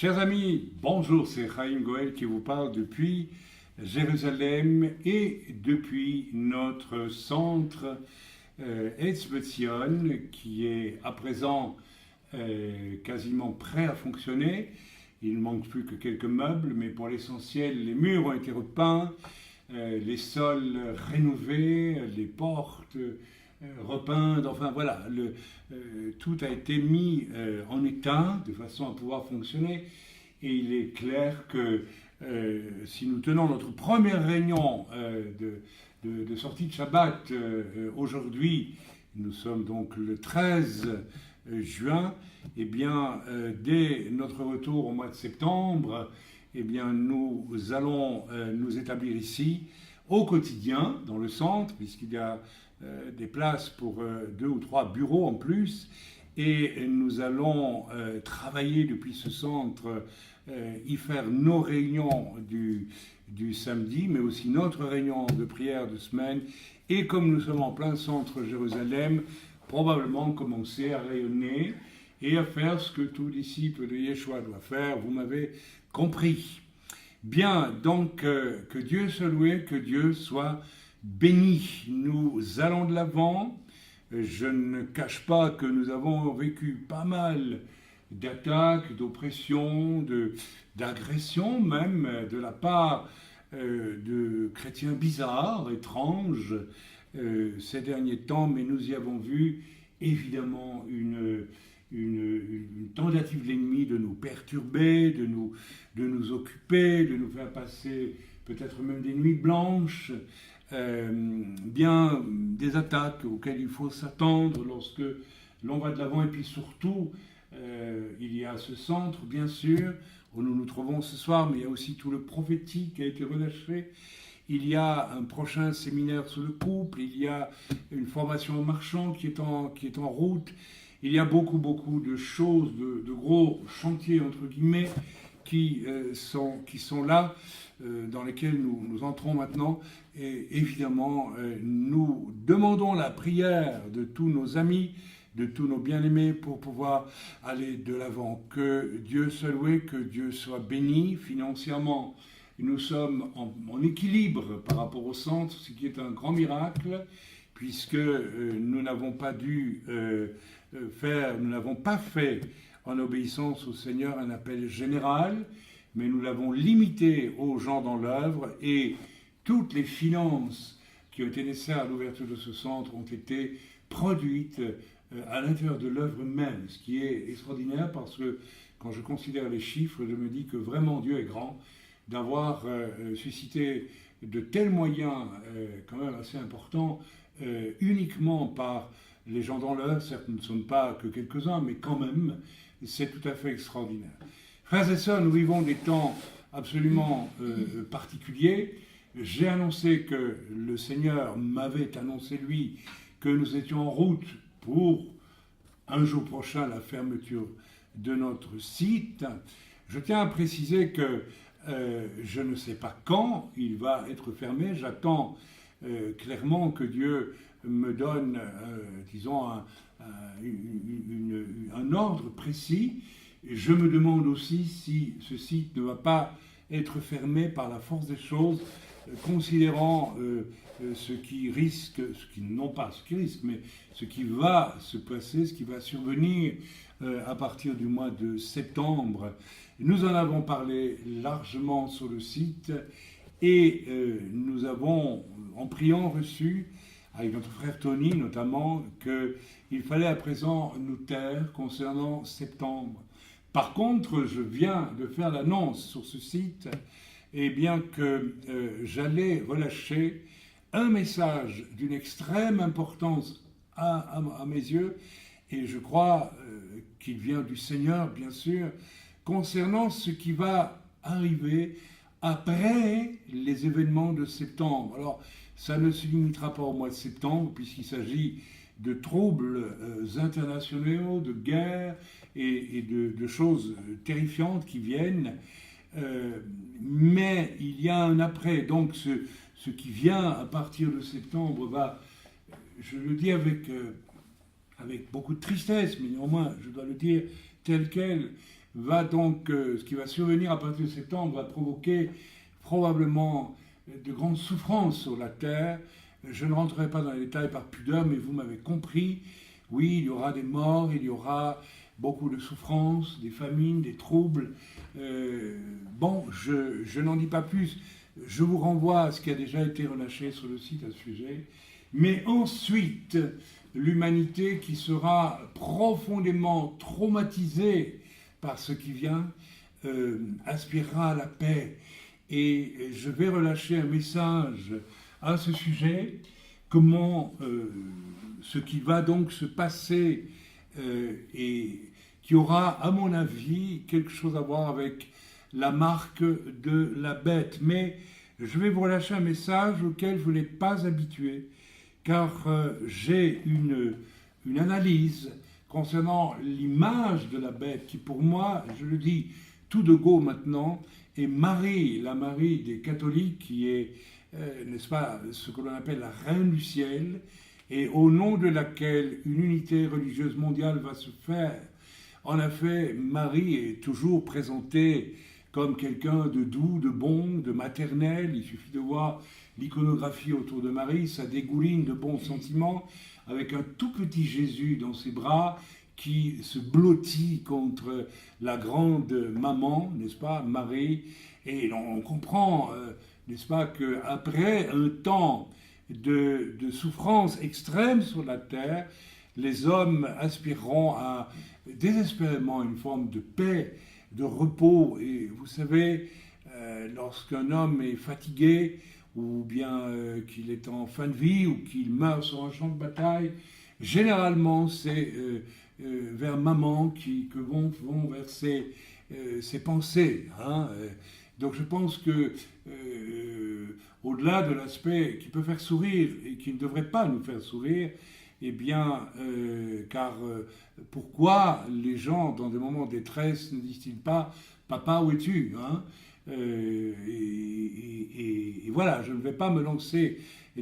Chers amis, bonjour, c'est Chaim Goel qui vous parle depuis Jérusalem et depuis notre centre Etzbe Tzion qui est à présent quasiment prêt à fonctionner. Il ne manque plus que quelques meubles, mais pour l'essentiel, les murs ont été repeints, les sols rénovés, les portes repeintes, enfin voilà, tout a été mis en état de façon à pouvoir fonctionner. Et il est clair que si nous tenons notre première réunion de sortie de Shabbat aujourd'hui, nous sommes donc le 13 juin, et bien dès notre retour au mois de septembre, eh bien nous allons nous établir ici au quotidien dans le centre, puisqu'il y a des places pour 2 ou 3 bureaux en plus, et nous allons travailler depuis ce centre, y faire nos réunions du samedi, mais aussi notre réunion de prière de semaine, et comme nous sommes en plein centre Jérusalem, probablement commencer à rayonner et à faire ce que tout disciple de Yeshua doit faire. Vous m'avez compris. Bien, donc que Dieu soit loué, que Dieu soit béni. Nous allons de l'avant. Je ne cache pas que nous avons vécu pas mal d'attaques, d'oppressions, d'agressions même de la part de chrétiens bizarres, étranges ces derniers temps, mais nous y avons vu évidemment une tentative de l'ennemi de nous perturber, de nous occuper, de nous faire passer peut-être même des nuits blanches, bien des attaques auxquelles il faut s'attendre lorsque l'on va de l'avant. Et puis surtout, il y a ce centre, bien sûr, où nous nous trouvons ce soir, mais il y a aussi tout le prophétique qui a été relâché. Il y a un prochain séminaire sur le couple, il y a une formation aux marchands qui est en route. Il y a beaucoup de choses, de gros chantiers, entre guillemets, qui sont là, dans lesquels nous entrons maintenant. Et évidemment, nous demandons la prière de tous nos amis, de tous nos bien-aimés pour pouvoir aller de l'avant. Que Dieu soit loué, que Dieu soit béni financièrement. Nous sommes en équilibre par rapport au centre, ce qui est un grand miracle, puisque nous n'avons pas fait en obéissance au Seigneur un appel général, mais nous l'avons limité aux gens dans l'œuvre, et toutes les finances qui ont été nécessaires à l'ouverture de ce centre ont été produites à l'intérieur de l'œuvre même, ce qui est extraordinaire parce que quand je considère les chiffres, je me dis que vraiment Dieu est grand d'avoir suscité de tels moyens quand même assez importants uniquement par les gens dans l'œuvre. Certes, nous ne sommes pas que quelques-uns, mais quand même, c'est tout à fait extraordinaire. Frères et sœurs, nous vivons des temps absolument particuliers. J'ai annoncé que le Seigneur m'avait annoncé, lui, que nous étions en route pour un jour prochain la fermeture de notre site. Je tiens à préciser que je ne sais pas quand il va être fermé. J'attends clairement que Dieu me donne, disons, un ordre précis. Je me demande aussi si ce site ne va pas être fermé par la force des choses, considérant ce qui va se passer, ce qui va survenir à partir du mois de septembre. Nous en avons parlé largement sur le site et nous avons, en priant, reçu, avec notre frère Tony notamment, qu'il fallait à présent nous taire concernant septembre. Par contre, je viens de faire l'annonce sur ce site, eh bien que j'allais relâcher un message d'une extrême importance à mes yeux, et je crois qu'il vient du Seigneur, bien sûr, concernant ce qui va arriver après les événements de septembre. Alors, ça ne se limitera pas au mois de septembre, puisqu'il s'agit de troubles internationaux, de guerres et de choses terrifiantes qui viennent. Mais il y a un après. Donc, ce qui vient à partir de septembre va, je le dis avec beaucoup de tristesse, mais néanmoins, je dois le dire tel quel, va donc, ce qui va survenir à partir de septembre, va provoquer probablement de grandes souffrances sur la terre. Je ne rentrerai pas dans les détails par pudeur, mais vous m'avez compris. Oui, il y aura des morts, il y aura beaucoup de souffrances, des famines, des troubles. Bon, je n'en dis pas plus. Je vous renvoie à ce qui a déjà été relâché sur le site à ce sujet. Mais ensuite, l'humanité qui sera profondément traumatisée par ce qui vient, aspirera à la paix. Et je vais relâcher un message à ce sujet, comment ce qui va donc se passer et qui aura, à mon avis, quelque chose à voir avec la marque de la bête. Mais je vais vous relâcher un message auquel je ne l'ai pas habitué, car j'ai une analyse concernant l'image de la bête qui, pour moi, je le dis tout de go maintenant, est Marie, la Marie des catholiques, qui est, n'est-ce pas, ce que l'on appelle la Reine du ciel, et au nom de laquelle une unité religieuse mondiale va se faire. En effet, Marie est toujours présentée comme quelqu'un de doux, de bon, de maternel. Il suffit de voir l'iconographie autour de Marie, ça dégouline de bons sentiments, avec un tout petit Jésus dans ses bras qui se blottit contre la grande maman, n'est-ce pas, Marie. Et on comprend, n'est-ce pas, qu'après un temps de souffrance extrême sur la terre, les hommes aspireront désespérément à une forme de paix, de repos. Et vous savez, lorsqu'un homme est fatigué, ou bien qu'il est en fin de vie, ou qu'il meurt sur un champ de bataille, généralement c'est vers maman que vont verser ses pensées. Hein. Donc je pense que au-delà de l'aspect qui peut faire sourire et qui ne devrait pas nous faire sourire, eh bien, car pourquoi les gens dans des moments de détresse ne disent-ils pas « Papa, où es-tu » hein? Et voilà, je ne vais pas me lancer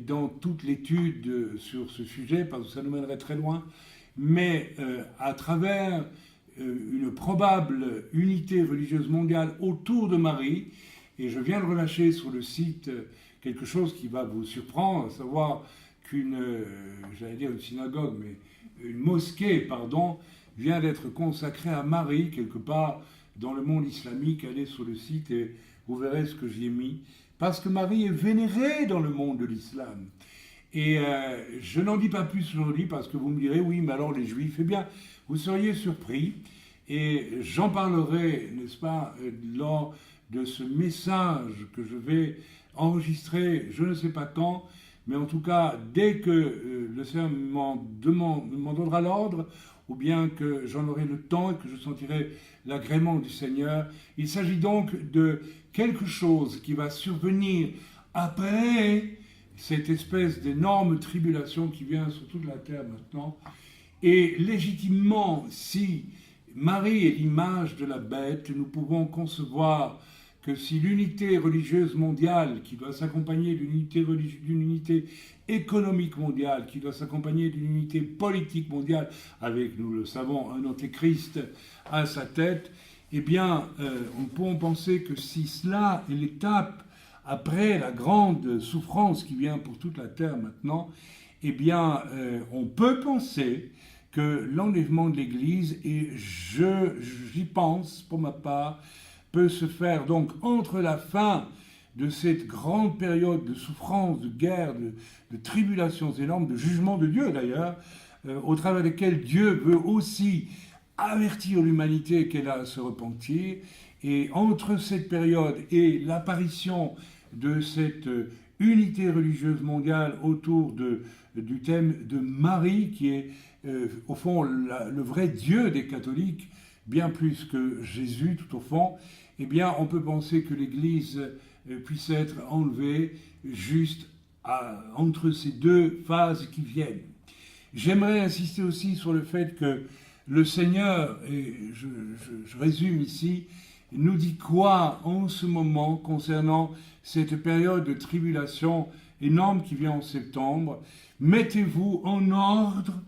dans toute l'étude sur ce sujet parce que ça nous mènerait très loin, mais à travers une probable unité religieuse mondiale autour de Marie, et je viens de relâcher sur le site quelque chose qui va vous surprendre, à savoir qu'une, j'allais dire une synagogue, mais une mosquée, pardon, vient d'être consacrée à Marie, quelque part dans le monde islamique. Allez sur le site et vous verrez ce que j'y ai mis. Parce que Marie est vénérée dans le monde de l'islam. Et je n'en dis pas plus aujourd'hui parce que vous me direz, oui, mais alors les juifs, eh bien, vous seriez surpris. Et j'en parlerai, n'est-ce pas, lors de ce message que je vais enregistrer, je ne sais pas quand, mais en tout cas, dès que le Seigneur m'en donnera l'ordre, ou bien que j'en aurai le temps et que je sentirai l'agrément du Seigneur. Il s'agit donc de quelque chose qui va survenir après cette espèce d'énorme tribulation qui vient sur toute la terre maintenant. Et légitimement, si Marie est l'image de la bête, nous pouvons concevoir que si l'unité religieuse mondiale, qui doit s'accompagner d'une unité économique mondiale, qui doit s'accompagner d'une unité politique mondiale, avec, nous le savons, un antéchrist à sa tête, eh bien, on peut penser que si cela est l'étape après la grande souffrance qui vient pour toute la terre maintenant, eh bien, on peut penser que l'enlèvement de l'Église, et j'y pense pour ma part, peut se faire donc entre la fin de cette grande période de souffrance, de guerre, de tribulations énormes, de jugement de Dieu d'ailleurs, au travers desquels Dieu veut aussi avertir l'humanité qu'elle a à se repentir. Et entre cette période et l'apparition de cette unité religieuse mondiale autour du thème de Marie, qui est au fond le vrai Dieu des catholiques, bien plus que Jésus tout au fond, eh bien on peut penser que l'Église puisse être enlevée juste entre ces deux phases qui viennent. J'aimerais insister aussi sur le fait que le Seigneur, et je résume ici, nous dit quoi en ce moment concernant cette période de tribulation énorme qui vient en septembre. Mettez-vous en ordre.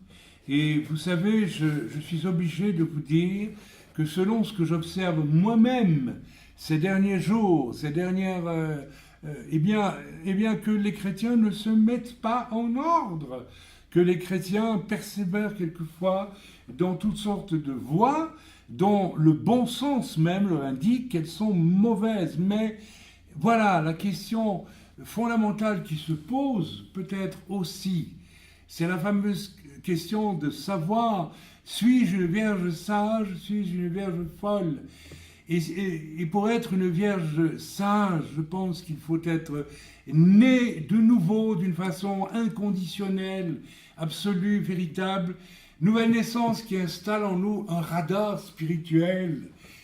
Et vous savez, je suis obligé de vous dire que selon ce que j'observe moi-même ces derniers jours, ces dernières... eh bien, que les chrétiens ne se mettent pas en ordre, que les chrétiens persévèrent quelquefois dans toutes sortes de voies dont le bon sens même leur indique qu'elles sont mauvaises. Mais voilà, la question fondamentale qui se pose peut-être aussi, c'est la fameuse question de savoir, suis-je une vierge sage, suis-je une vierge folle ? Et pour être une vierge sage, je pense qu'il faut être né de nouveau d'une façon inconditionnelle, absolue, véritable. Nouvelle naissance qui installe en nous un radar spirituel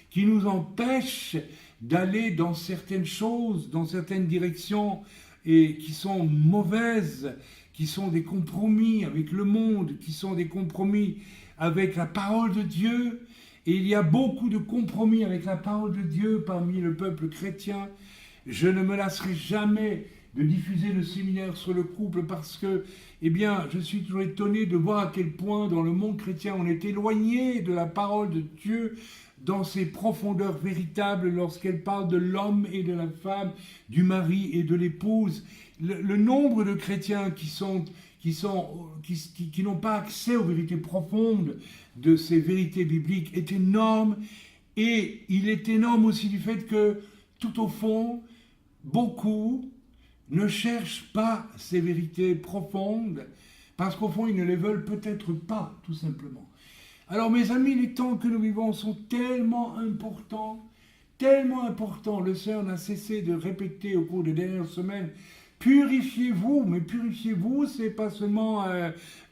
qui nous empêche d'aller dans certaines choses, dans certaines directions et qui sont mauvaises, qui sont des compromis avec le monde, qui sont des compromis avec la parole de Dieu. Et il y a beaucoup de compromis avec la parole de Dieu parmi le peuple chrétien. Je ne me lasserai jamais de diffuser le séminaire sur le couple parce que, eh bien, je suis toujours étonné de voir à quel point dans le monde chrétien on est éloigné de la parole de Dieu dans ses profondeurs véritables lorsqu'elle parle de l'homme et de la femme, du mari et de l'épouse. Le nombre de chrétiens qui n'ont pas accès aux vérités profondes de ces vérités bibliques est énorme, et il est énorme aussi du fait que, tout au fond, beaucoup ne cherchent pas ces vérités profondes, parce qu'au fond, ils ne les veulent peut-être pas, tout simplement. Alors, mes amis, les temps que nous vivons sont tellement importants, le Seigneur n'a cessé de répéter au cours des dernières semaines, purifiez-vous, mais purifiez-vous, c'est pas seulement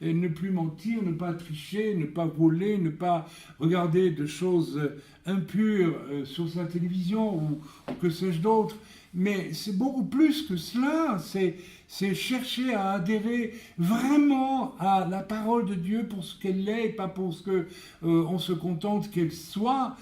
ne plus mentir, ne pas tricher, ne pas voler, ne pas regarder de choses impures sur sa télévision ou que sais-je d'autre, mais c'est beaucoup plus que cela, c'est chercher à adhérer vraiment à la parole de Dieu pour ce qu'elle est, et pas pour ce qu'on se contente qu'elle soit.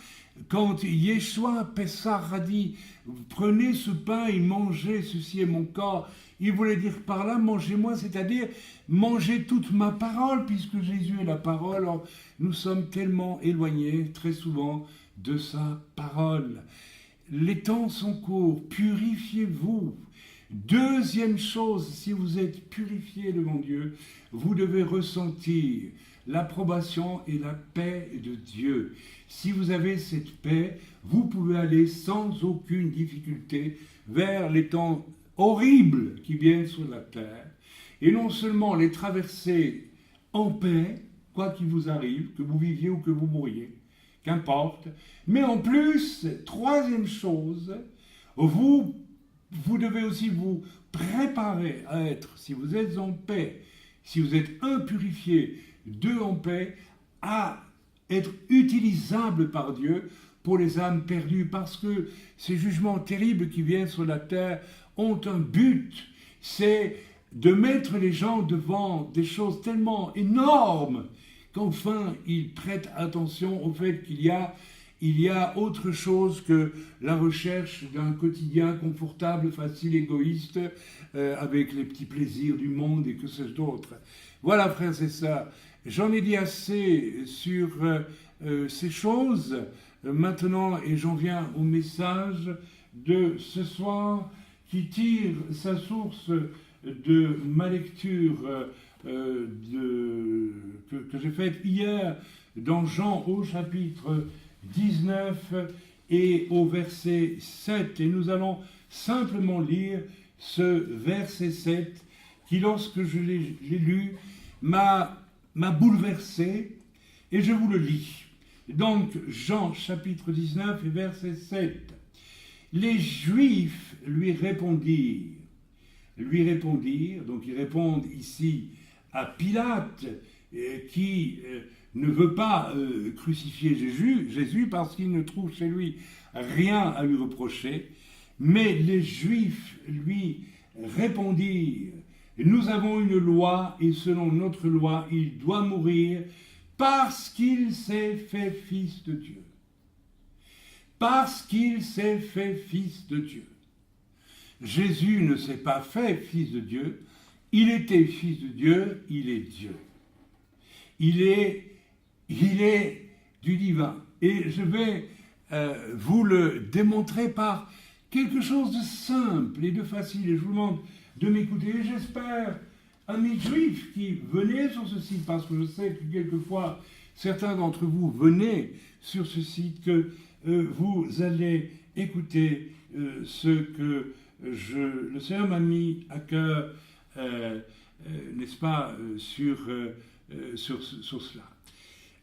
Quand Yeshua Pessah a dit « Prenez ce pain et mangez, ceci est mon corps », il voulait dire par là « Mangez-moi », c'est-à-dire « Mangez toute ma parole », puisque Jésus est la parole. Alors, nous sommes tellement éloignés, très souvent, de sa parole. Les temps sont courts, purifiez-vous. Deuxième chose, si vous êtes purifié devant Dieu, vous devez ressentir l'approbation et la paix de Dieu. Si vous avez cette paix, vous pouvez aller sans aucune difficulté vers les temps horribles qui viennent sur la terre, et non seulement les traverser en paix, quoi qu'il vous arrive, que vous viviez ou que vous mouriez, qu'importe, mais en plus, troisième chose, vous devez aussi vous préparer à être, si vous êtes en paix, si vous êtes un purifié, deux en paix, à être utilisable par Dieu pour les âmes perdues, parce que ces jugements terribles qui viennent sur la terre ont un but, c'est de mettre les gens devant des choses tellement énormes qu'enfin ils prêtent attention au fait qu'il y a autre chose que la recherche d'un quotidien confortable, facile, égoïste, avec les petits plaisirs du monde et que sais-je d'autre. Voilà, frères et sœurs, j'en ai dit assez sur ces choses maintenant, et j'en viens au message de ce soir qui tire sa source de ma lecture que j'ai faite hier dans Jean au chapitre 19 et au verset 7. Et nous allons simplement lire ce verset 7 qui, lorsque je l'ai lu, m'a bouleversé, et je vous le lis. Donc, Jean chapitre 19 et verset 7. Les Juifs lui répondirent, donc ils répondent ici à Pilate, qui ne veut pas crucifier Jésus parce qu'il ne trouve chez lui rien à lui reprocher, mais les Juifs lui répondirent, nous avons une loi et selon notre loi, il doit mourir parce qu'il s'est fait fils de Dieu. Parce qu'il s'est fait fils de Dieu. Jésus ne s'est pas fait fils de Dieu, il était fils de Dieu, il est Dieu. Il est du divin. Et je vais vous le démontrer par quelque chose de simple et de facile. Et je vous demande de m'écouter. Et j'espère, amis juifs qui venez sur ce site, parce que je sais que quelquefois, certains d'entre vous venez sur ce site, que vous allez écouter ce que le Seigneur m'a mis à cœur, n'est-ce pas, sur cela.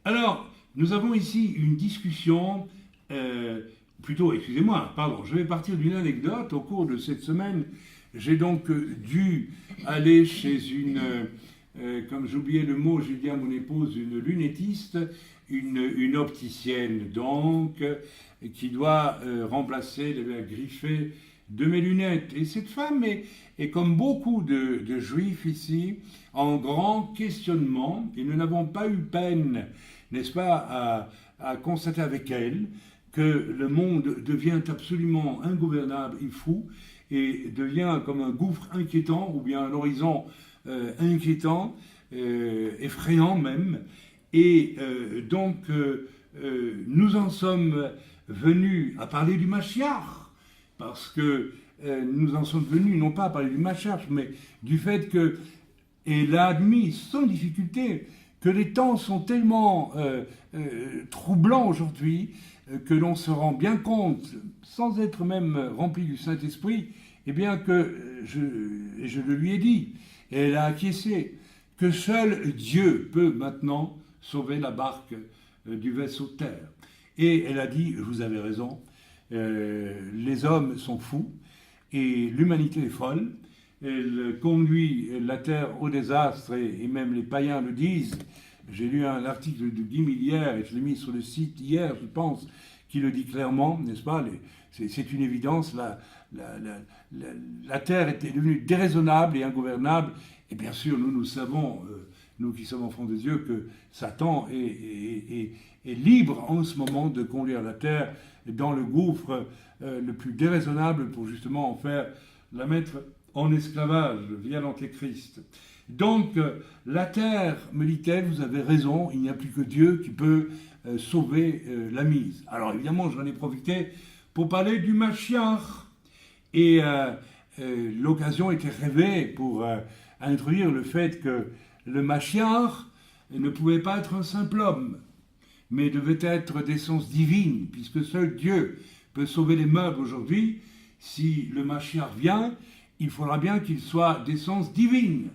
Alors, nous avons ici une discussion, je vais partir d'une anecdote. Au cours de cette semaine, j'ai donc dû aller chez comme j'oubliais le mot, j'ai dit à mon épouse, une lunettiste, une opticienne donc, qui doit remplacer les verres griffés de mes lunettes. Et cette femme est comme beaucoup de juifs ici, en grand questionnement, et nous n'avons pas eu peine, n'est-ce pas, à constater avec elle que le monde devient absolument ingouvernable et fou, et devient comme un gouffre inquiétant, ou bien un horizon inquiétant, effrayant même. Et donc, nous en sommes venus à parler du Mashiach, parce que nous en sommes venus non pas à parler du Mashiach, mais du fait que, et l'a admis sans difficulté, que les temps sont tellement troublants aujourd'hui que l'on se rend bien compte, sans être même rempli du Saint-Esprit, eh bien que, je le lui ai dit, et elle a acquiescé, que seul Dieu peut maintenant sauver la barque du vaisseau de terre. Et elle a dit, vous avez raison, les hommes sont fous et l'humanité est folle. Elle conduit la Terre au désastre et même les païens le disent. J'ai lu un article de Guy Millière et je l'ai mis sur le site hier, je pense, qui le dit clairement, n'est-ce pas? C'est une évidence, la Terre est devenue déraisonnable et ingouvernable. Et bien sûr, nous savons, nous qui sommes enfants de Dieu, que Satan est libre en ce moment de conduire la Terre dans le gouffre le plus déraisonnable pour justement la mettre en esclavage via l'Antéchrist. Donc, la terre, me dit-elle, vous avez raison, il n'y a plus que Dieu qui peut sauver la mise. Alors évidemment, j'en ai profité pour parler du Mashiach. Et l'occasion était rêvée pour introduire le fait que le Mashiach ne pouvait pas être un simple homme, mais devait être d'essence divine, puisque seul Dieu peut sauver les meubles aujourd'hui. Si le Mashiach vient, il faudra bien qu'il soit d'essence divine.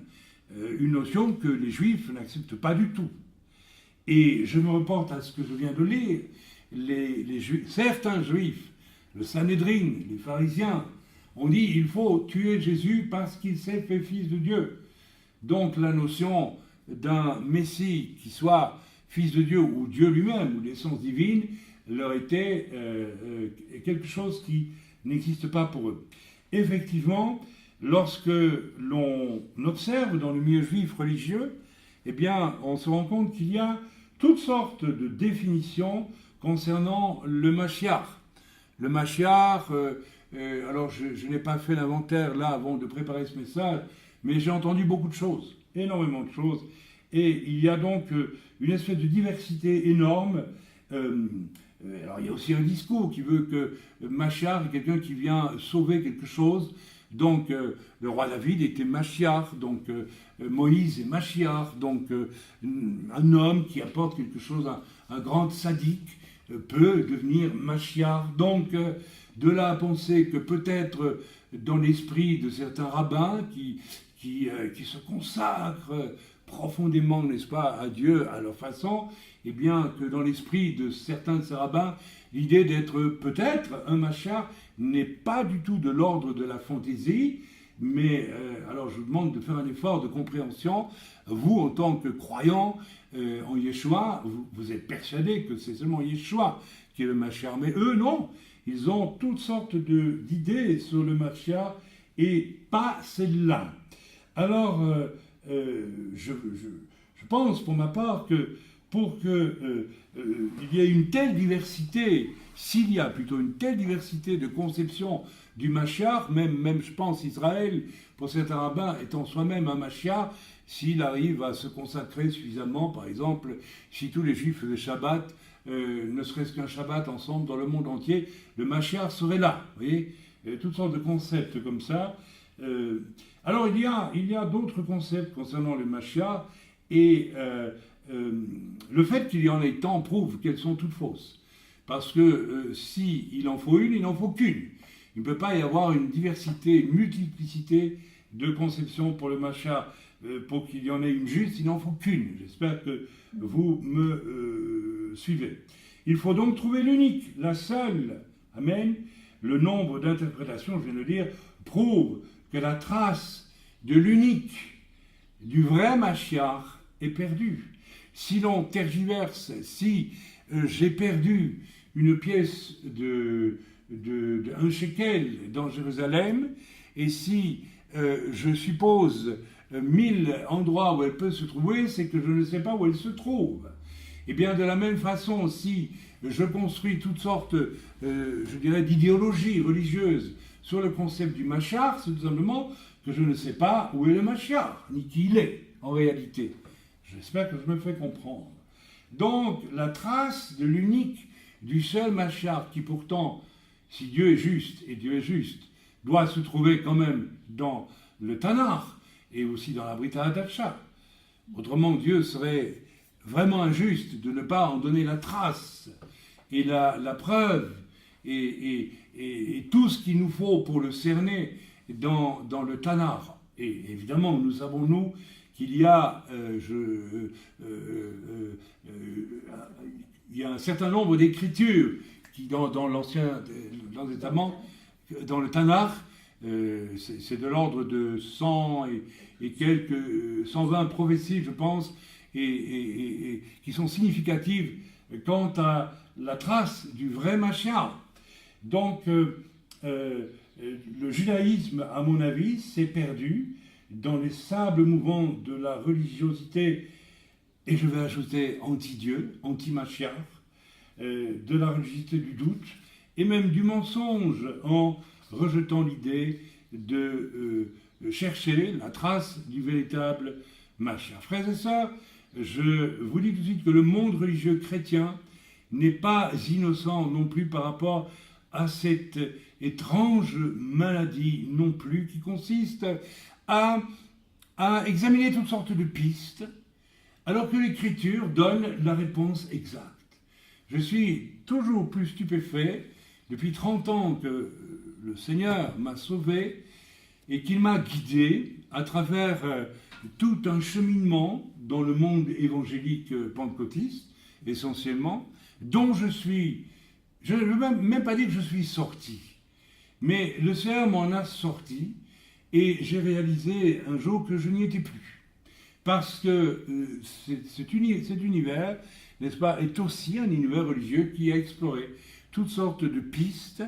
Une notion que les Juifs n'acceptent pas du tout. Et je me reporte à ce que je viens de lire. Certains Juifs, le Sanhédrin, les pharisiens, ont dit il faut tuer Jésus parce qu'il s'est fait fils de Dieu. Donc la notion d'un Messie qui soit fils de Dieu ou Dieu lui-même ou l'essence divine leur était quelque chose qui n'existe pas pour eux. Effectivement, lorsque l'on observe dans le milieu juif religieux, eh bien, on se rend compte qu'il y a toutes sortes de définitions concernant le Mashiach. Le Mashiach, alors je n'ai pas fait l'inventaire là avant de préparer ce message, mais j'ai entendu beaucoup de choses, énormément de choses, et il y a donc une espèce de diversité énorme. Alors il y a aussi un discours qui veut que Mashiach est quelqu'un qui vient sauver quelque chose. Donc le roi David était Mashiach, donc Moïse est Mashiach, donc un homme qui apporte quelque chose, un grand sadique peut devenir Mashiach. Donc de là à penser que peut-être dans l'esprit de certains rabbins qui se consacrent profondément, n'est-ce pas, à Dieu à leur façon, eh bien que dans l'esprit de certains de ces rabbins, l'idée d'être peut-être un Mashiach n'est pas du tout de l'ordre de la fantaisie, mais alors je vous demande de faire un effort de compréhension. Vous, en tant que croyant en Yeshua, vous êtes persuadé que c'est seulement Yeshua qui est le Mashiach, mais eux, non. Ils ont toutes sortes d'idées sur le Mashiach et pas celle-là. Alors, je pense pour ma part que pour qu'il y ait une telle diversité, s'il y a plutôt une telle diversité de conception du Mashiach, même je pense Israël, pour certains rabbins, étant soi-même un Mashiach, s'il arrive à se consacrer suffisamment, par exemple, si tous les Juifs faisaient Shabbat, ne serait-ce qu'un Shabbat ensemble dans le monde entier, le Mashiach serait là. Vous voyez, toutes sortes de concepts comme ça. Alors il y a d'autres concepts concernant le Mashiach, et le fait qu'il y en ait tant prouve qu'elles sont toutes fausses. Parce que s'il en faut une, il n'en faut qu'une. Il ne peut pas y avoir une diversité, une multiplicité de conceptions pour le Mashiach. Pour qu'il y en ait une juste, il n'en faut qu'une. J'espère que vous me suivez. Il faut donc trouver l'unique, la seule. Amen. Le nombre d'interprétations, je viens de le dire, prouve que la trace de l'unique, du vrai Mashiach est perdue. Si l'on tergiverse, si j'ai perdu une pièce de 1 shekel dans Jérusalem, et si je suppose 1000 endroits où elle peut se trouver, c'est que je ne sais pas où elle se trouve. Et bien de la même façon, si je construis toutes sortes, je dirais, d'idéologies religieuses sur le concept du Mashiach, c'est tout simplement que je ne sais pas où est le Mashiach, ni qui il est en réalité. J'espère que je me fais comprendre. Donc la trace de l'unique, du seul Mashiach, qui pourtant, si Dieu est juste, et Dieu est juste, doit se trouver quand même dans le Tanakh, et aussi dans la Brit Hadasha. Autrement, Dieu serait vraiment injuste de ne pas en donner la trace et la preuve et tout ce qu'il nous faut pour le cerner dans le Tanakh. Et évidemment, nous savons, nous, qu'il y a, il y a un certain nombre d'écritures qui, dans l'Ancien Testament, dans le Tanakh, c'est de l'ordre de 100 et quelques 120 prophéties, je pense, et qui sont significatives quant à la trace du vrai Mashiach. Donc, le judaïsme, à mon avis, s'est perdu dans les sables mouvants de la religiosité, et je vais ajouter anti-Dieu, anti-Mashiach, de la religiosité du doute, et même du mensonge, en rejetant l'idée de chercher la trace du véritable Mashiach. Frères et sœurs, je vous dis tout de suite que le monde religieux chrétien n'est pas innocent non plus par rapport à cette étrange maladie non plus qui consiste à examiner toutes sortes de pistes alors que l'Écriture donne la réponse exacte. Je suis toujours plus stupéfait depuis 30 ans que le Seigneur m'a sauvé et qu'il m'a guidé à travers tout un cheminement dans le monde évangélique pentecôtiste, essentiellement, dont je ne veux même pas dire que je suis sorti, mais le Seigneur m'en a sorti et j'ai réalisé un jour que je n'y étais plus. Parce que cet univers, n'est-ce pas, est aussi un univers religieux qui a exploré toutes sortes de pistes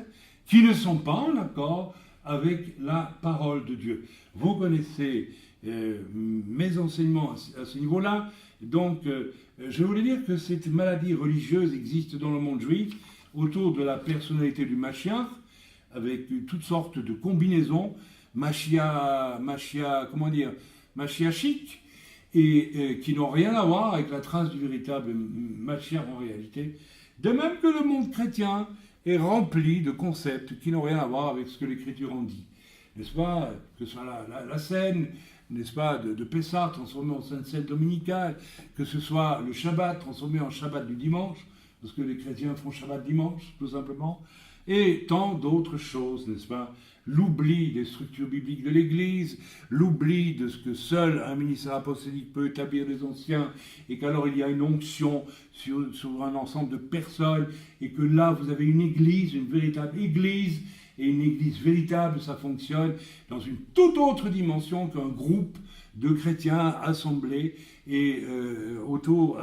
qui ne sont pas en accord avec la parole de Dieu. Vous connaissez mes enseignements à ce niveau-là, donc je voulais dire que cette maladie religieuse existe dans le monde juif autour de la personnalité du Mashiach, avec toutes sortes de combinaisons, Mashiachiques, et qui n'ont rien à voir avec la trace du véritable Mashiach en réalité. De même que le monde chrétien est rempli de concepts qui n'ont rien à voir avec ce que l'Écriture en dit. N'est-ce pas? Que ce soit la scène, n'est-ce pas, de Pessah transformé en Sainte Seine dominicale, que ce soit le Shabbat transformé en Shabbat du dimanche, parce que les chrétiens font Shabbat dimanche, tout simplement, et tant d'autres choses, n'est-ce pas? L'oubli des structures bibliques de l'Église, l'oubli de ce que seul un ministère apostolique peut établir des anciens, et qu'alors il y a une onction sur un ensemble de personnes, et que là vous avez une Église, une véritable Église, et une Église véritable, ça fonctionne dans une toute autre dimension qu'un groupe de chrétiens assemblés et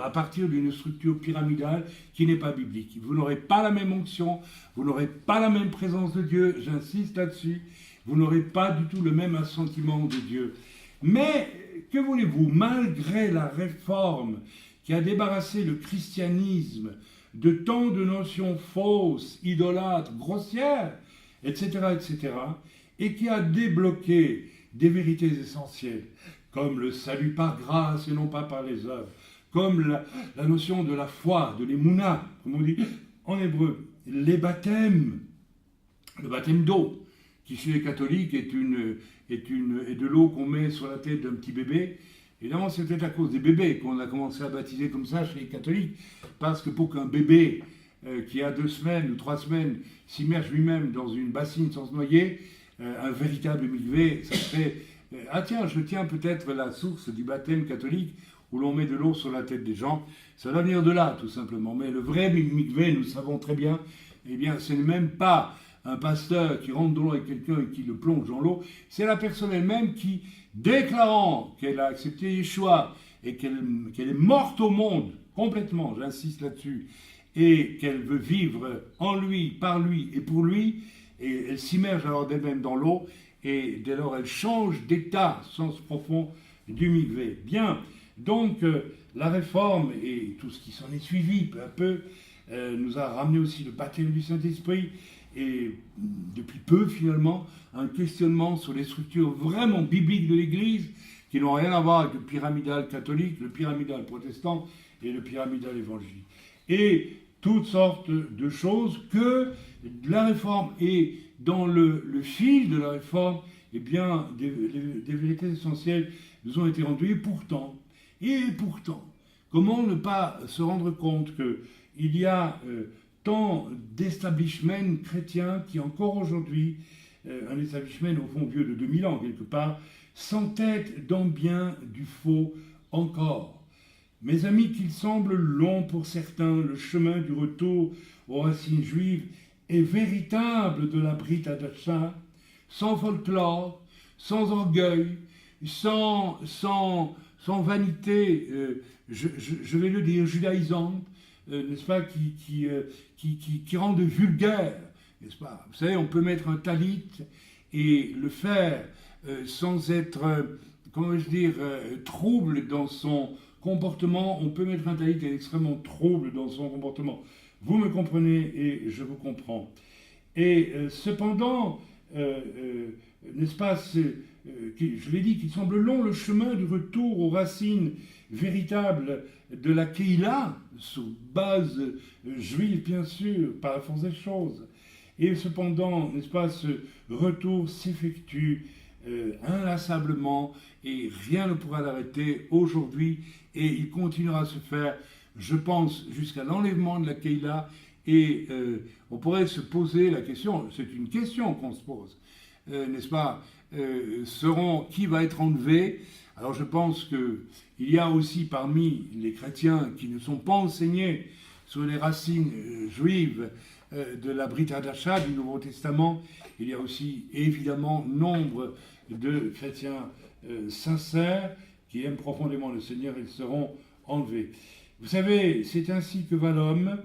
à partir d'une structure pyramidale qui n'est pas biblique. Vous n'aurez pas la même onction, vous n'aurez pas la même présence de Dieu, j'insiste là-dessus, vous n'aurez pas du tout le même assentiment de Dieu. Mais, que voulez-vous, malgré la réforme qui a débarrassé le christianisme de tant de notions fausses, idolâtres, grossières, etc., et qui a débloqué des vérités essentielles, comme le salut par grâce et non pas par les œuvres, comme la notion de la foi, de l'émouna, comme on dit en hébreu, les baptêmes, le baptême d'eau, qui chez les catholiques est de l'eau qu'on met sur la tête d'un petit bébé. Évidemment, c'est peut-être à cause des bébés qu'on a commencé à baptiser comme ça chez les catholiques, parce que pour qu'un bébé qui a 2 semaines ou 3 semaines s'immerge lui-même dans une bassine sans se noyer, un véritable mikvé, ça serait... ah tiens, je tiens peut-être la source du baptême catholique où l'on met de l'eau sur la tête des gens. Ça doit venir de là, tout simplement. Mais le vrai mikvé, nous le savons très bien, eh bien, ce n'est même pas un pasteur qui rentre dans l'eau avec quelqu'un et qui le plonge dans l'eau, c'est la personne elle-même qui, déclarant qu'elle a accepté Yeshua et qu'elle est morte au monde, complètement, j'insiste là-dessus, et qu'elle veut vivre en lui, par lui et pour lui, et elle s'immerge alors d'elle-même dans l'eau, et dès lors elle change d'état, sens profond du mikvé. Bien, donc la réforme et tout ce qui s'en est suivi peu à peu nous a ramené aussi le baptême du Saint-Esprit, et depuis peu finalement un questionnement sur les structures vraiment bibliques de l'Église qui n'ont rien à voir avec le pyramidal catholique, le pyramidal protestant et le pyramidal évangélique. Et toutes sortes de choses que la réforme et dans le fil de la réforme, eh bien, des vérités essentielles nous ont été rendues. Et pourtant, comment ne pas se rendre compte qu'il y a tant d'establishments chrétiens qui encore aujourd'hui, un establishment au fond vieux de 2000 ans quelque part, s'entêtent dans bien du faux encore. Mes amis, qu'il semble long pour certains, le chemin du retour aux racines juives est véritable de la Brit Hadasha, sans folklore, sans orgueil, sans vanité, je vais le dire, judaïsante, n'est-ce pas, qui rend de vulgaire, n'est-ce pas. Vous savez, on peut mettre un talit et le faire sans être, comment vais-je dire, trouble dans son comportement. On peut mettre un talit et être extrêmement trouble dans son comportement. Vous me comprenez et je vous comprends. Et cependant, n'est-ce pas, je l'ai dit, qu'il semble long le chemin du retour aux racines véritables de la Keïla, sous base juive bien sûr, par la force des choses. Et cependant, n'est-ce pas, ce retour s'effectue inlassablement et rien ne pourra l'arrêter aujourd'hui et il continuera à se faire, je pense, jusqu'à l'enlèvement de la Keïla. Et on pourrait se poser la question, c'est une question qu'on se pose, n'est-ce pas, qui va être enlevé? Alors je pense qu'il y a aussi parmi les chrétiens qui ne sont pas enseignés sur les racines juives de la Brit Hadasha, du Nouveau Testament, il y a aussi évidemment nombre de chrétiens sincères qui aiment profondément le Seigneur, ils seront enlevés. Vous savez, c'est ainsi que va l'homme.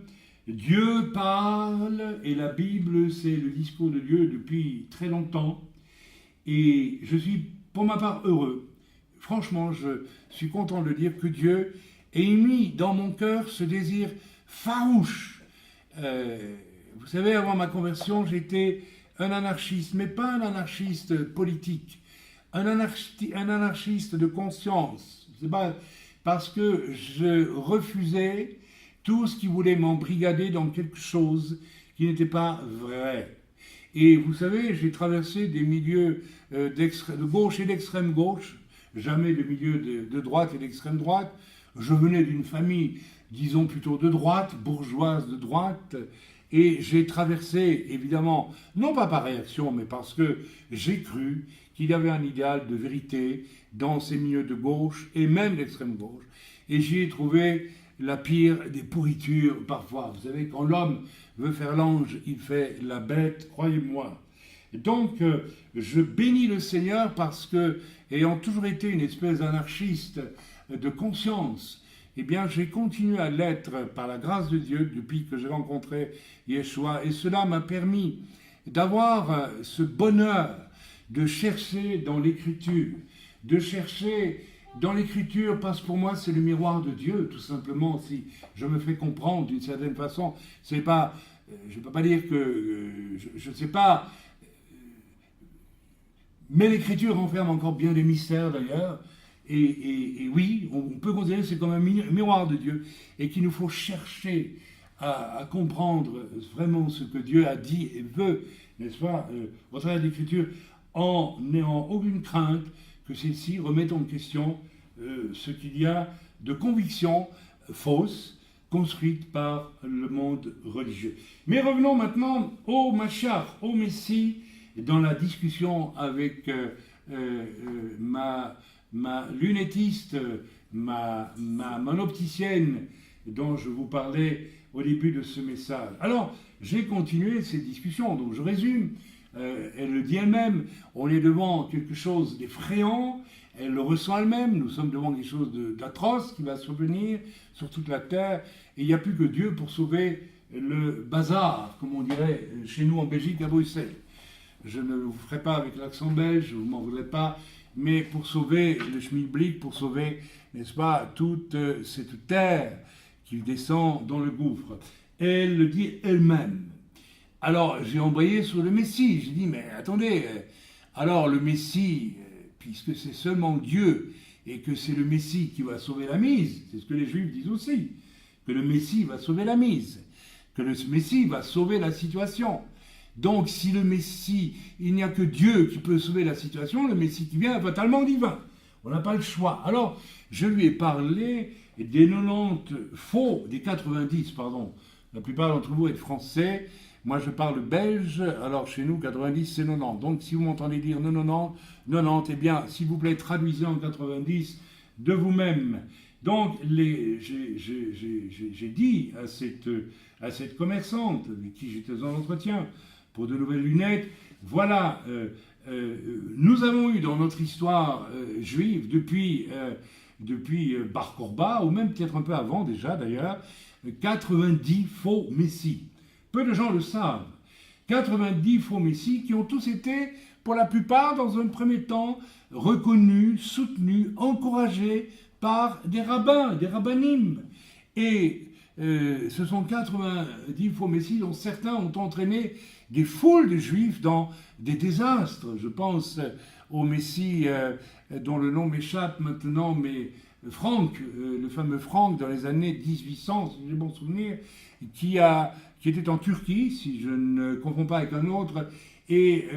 Dieu parle et la Bible, c'est le discours de Dieu depuis très longtemps. Et je suis pour ma part heureux. Franchement, je suis content de dire que Dieu a mis dans mon cœur ce désir farouche. Vous savez, avant ma conversion, j'étais un anarchiste, mais pas un anarchiste politique, un anarchiste de conscience. C'est pas parce que je refusais tout ce qui voulait m'embrigader dans quelque chose qui n'était pas vrai. Et vous savez, j'ai traversé des milieux de gauche et d'extrême gauche, jamais de milieu de droite et d'extrême droite. Je venais d'une famille, disons plutôt de droite, bourgeoise de droite, et j'ai traversé, évidemment, non pas par réaction, mais parce que j'ai cru qu'il y avait un idéal de vérité dans ces milieux de gauche et même d'extrême gauche. Et j'y ai trouvé la pire des pourritures parfois. Vous savez, quand l'homme veut faire l'ange, il fait la bête, croyez-moi. Donc, je bénis le Seigneur parce que, ayant toujours été une espèce d'anarchiste de conscience, eh bien, j'ai continué à l'être par la grâce de Dieu depuis que j'ai rencontré Yeshua. Et cela m'a permis d'avoir ce bonheur de chercher dans l'Écriture, parce que pour moi, c'est le miroir de Dieu, tout simplement, si je me fais comprendre d'une certaine façon. C'est pas, je ne peux pas dire que, je ne sais pas, mais l'Écriture renferme encore bien des mystères d'ailleurs, Et oui, on peut considérer que c'est comme un miroir de Dieu et qu'il nous faut chercher à comprendre vraiment ce que Dieu a dit et veut, n'est-ce pas, au travers de l'Écriture, en n'ayant aucune crainte que celle-ci remette en question ce qu'il y a de convictions fausses construites par le monde religieux. Mais revenons maintenant au Mashiach, au Messie, dans la discussion avec ma lunettiste, mon opticienne dont je vous parlais au début de ce message. Alors, j'ai continué cette discussion, donc je résume. Elle le dit elle-même, on est devant quelque chose d'effrayant, elle le ressent elle-même, nous sommes devant quelque chose d'atroce qui va survenir sur toute la terre, et il n'y a plus que Dieu pour sauver le bazar, comme on dirait chez nous en Belgique, à Bruxelles. Je ne vous ferai pas avec l'accent belge, vous m'en voudrez pas, mais pour sauver le schmilblick, pour sauver, n'est-ce pas, toute cette terre qui descend dans le gouffre. Elle le dit elle-même. Alors, j'ai embrayé sur le Messie. J'ai dit, mais attendez, alors le Messie, puisque c'est seulement Dieu et que c'est le Messie qui va sauver la mise, c'est ce que les Juifs disent aussi, que le Messie va sauver la mise, que le Messie va sauver la situation. Donc, si le Messie, il n'y a que Dieu qui peut sauver la situation, le Messie qui vient est fatalement divin. On n'a pas le choix. Alors, je lui ai parlé des 90 faux, des 90, pardon. La plupart d'entre vous êtes français. Moi, je parle belge. Alors, chez nous, 90, c'est 90. Donc, si vous m'entendez dire 90, 90, eh bien, s'il vous plaît, traduisez en 90 de vous-même. Donc, j'ai dit à cette commerçante avec qui j'étais en entretien pour de nouvelles lunettes, voilà, nous avons eu dans notre histoire juive, depuis Bar Korba, ou même peut-être un peu avant déjà d'ailleurs, 90 faux messies. Peu de gens le savent. 90 faux messies qui ont tous été, pour la plupart, dans un premier temps, reconnus, soutenus, encouragés par des rabbins, des rabbinim. Et ce sont 90 faux messies dont certains ont entraîné des foules de juifs dans des désastres. Je pense au messie dont le nom m'échappe maintenant, mais Franck, le fameux Franck, dans les années 1800, si j'ai bon souvenir, qui était en Turquie, si je ne confonds pas avec un autre, et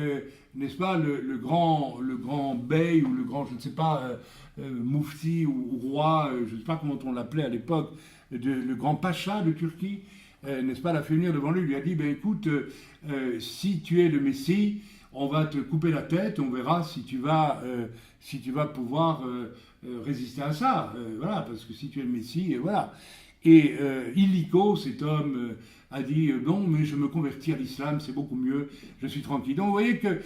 n'est-ce pas, le grand bey, ou le grand, je ne sais pas, moufti ou roi, je ne sais pas comment on l'appelait à l'époque, le grand pacha de Turquie, n'est-ce pas, l'a fait venir devant lui a dit, ben écoute, si tu es le Messie, on va te couper la tête, on verra si tu vas pouvoir résister à ça. Voilà, parce que si tu es le Messie, voilà. Et illico, cet homme, a dit non, mais je me convertis à l'islam, c'est beaucoup mieux, je suis tranquille. Donc vous voyez que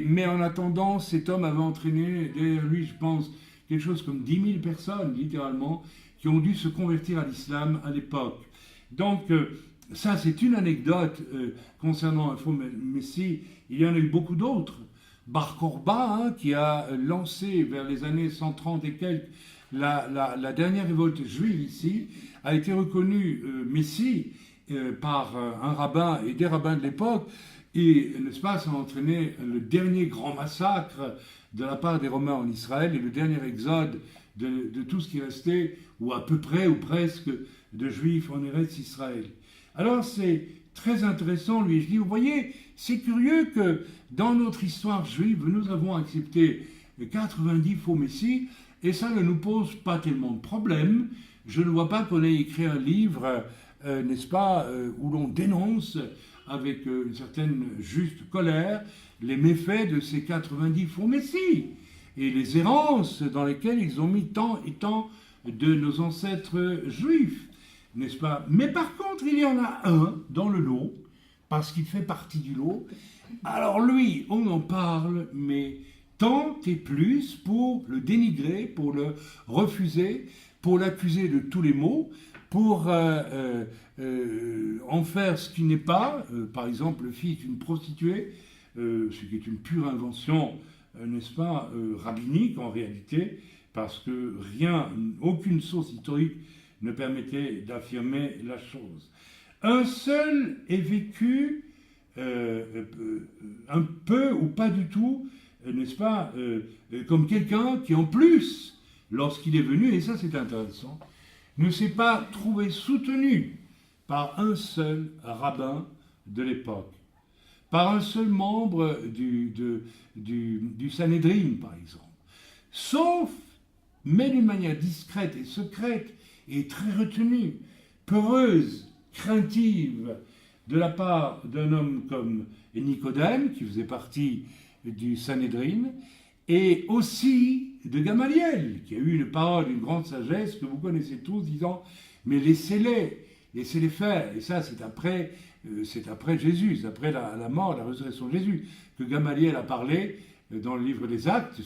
mais en attendant, cet homme avait entraîné derrière lui, je pense, quelque chose comme 10 000 personnes, littéralement, qui ont dû se convertir à l'islam à l'époque. Donc, ça, c'est une anecdote concernant un faux messie. Il y en a eu beaucoup d'autres. Bar Korba, qui a lancé vers les années 130 et quelques la dernière révolte juive ici, a été reconnu messie par un rabbin et des rabbins de l'époque. Et, n'est-ce pas, ça a entraîné le dernier grand massacre de la part des Romains en Israël et le dernier exode de tout ce qui restait, ou à peu près, ou presque, de Juifs en Eretz Israël. Alors c'est très intéressant, lui, je dis, vous voyez, c'est curieux que dans notre histoire juive, nous avons accepté 90 faux messies, et ça ne nous pose pas tellement de problèmes. Je ne vois pas qu'on ait écrit un livre, n'est-ce pas, où l'on dénonce avec une certaine juste colère les méfaits de ces 90 faux messies et les errances dans lesquelles ils ont mis tant et tant de nos ancêtres juifs, n'est-ce pas? Mais par contre, il y en a un dans le lot, parce qu'il fait partie du lot. Alors lui, on en parle, mais tant et plus pour le dénigrer, pour le refuser, pour l'accuser de tous les maux, pour en faire ce qui n'est pas, par exemple le fils d'une prostituée, ce qui est une pure invention, n'est-ce pas, rabbinique en réalité, parce que aucune source historique ne permettait d'affirmer la chose. Un seul est vécu un peu ou pas du tout n'est-ce pas, comme quelqu'un qui en plus, lorsqu'il est venu, et ça c'est intéressant, ne s'est pas trouvé soutenu par un seul rabbin de l'époque, par un seul membre du Sanhédrin, par exemple, sauf, mais d'une manière discrète et secrète et très retenue, peureuse, craintive, de la part d'un homme comme Nicodème, qui faisait partie du Sanhédrin, et aussi de Gamaliel, qui a eu une parole d'une grande sagesse que vous connaissez tous, disant « mais laissez-les faire ». Et ça, c'est après Jésus, c'est après la mort, la résurrection de Jésus, que Gamaliel a parlé dans le livre des Actes,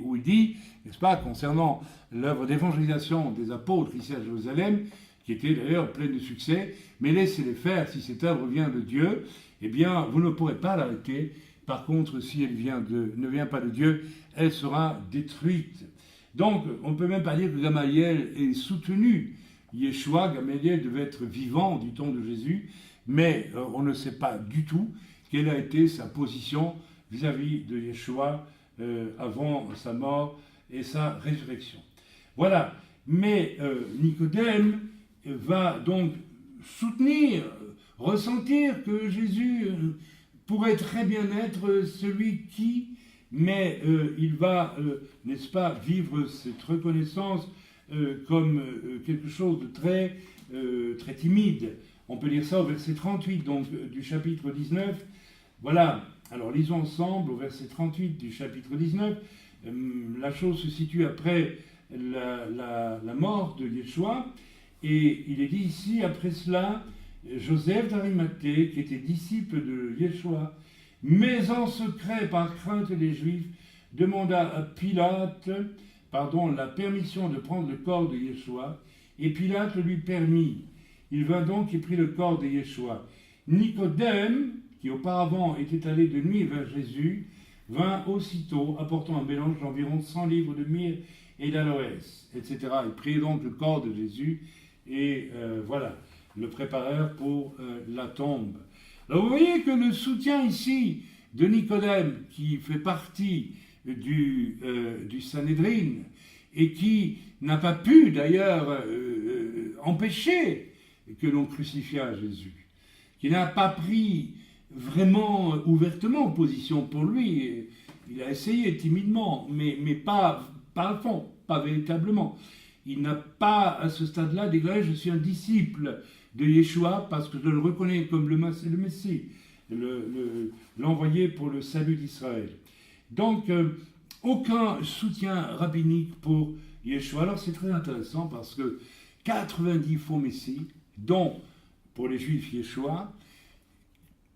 où il dit, n'est-ce pas, concernant l'œuvre d'évangélisation des apôtres ici à Jérusalem, qui était d'ailleurs pleine de succès, mais laissez-les faire, si cette œuvre vient de Dieu, eh bien, vous ne pourrez pas l'arrêter. Par contre, si elle ne vient pas de Dieu, elle sera détruite. Donc, on ne peut même pas dire que Gamaliel ait soutenu Yeshua. Gamaliel devait être vivant du temps de Jésus, mais on ne sait pas du tout quelle a été sa position vis-à-vis de Yeshua avant sa mort et sa résurrection. Voilà. Mais Nicodème va donc soutenir, ressentir que Jésus pourrait très bien être celui qui, mais il va, n'est-ce pas, vivre cette reconnaissance comme quelque chose de très, très timide. On peut lire ça au verset 38 donc, du chapitre 19. Voilà, alors lisons ensemble au verset 38 du chapitre 19. La chose se situe après la mort de Yeshua. Et il est dit ici, après cela, Joseph d'Arimathée, qui était disciple de Yeshua, mais en secret par crainte des Juifs, demanda à Pilate la permission de prendre le corps de Yeshua, et Pilate le lui permit. Il vint donc et prit le corps de Yeshua. Nicodème, qui auparavant était allé de nuit vers Jésus, vint aussitôt, apportant un mélange d'environ 100 livres de myrrhe et d'aloès, etc. Il prit donc le corps de Jésus, et voilà, le préparèrent pour la tombe. Alors vous voyez que le soutien ici de Nicodème, qui fait partie du Sanhédrin, et qui n'a pas pu d'ailleurs empêcher que l'on crucifiât Jésus, qui n'a pas pris vraiment ouvertement position pour lui, il a essayé timidement, mais pas à fond, pas véritablement. Il n'a pas, à ce stade-là, déclaré « Je suis un disciple de Yeshua parce que je le reconnais comme le Messie, l'envoyé pour le salut d'Israël. » Donc, aucun soutien rabbinique pour Yeshua. Alors, c'est très intéressant parce que 90 faux Messies, dont, pour les Juifs, Yeshua,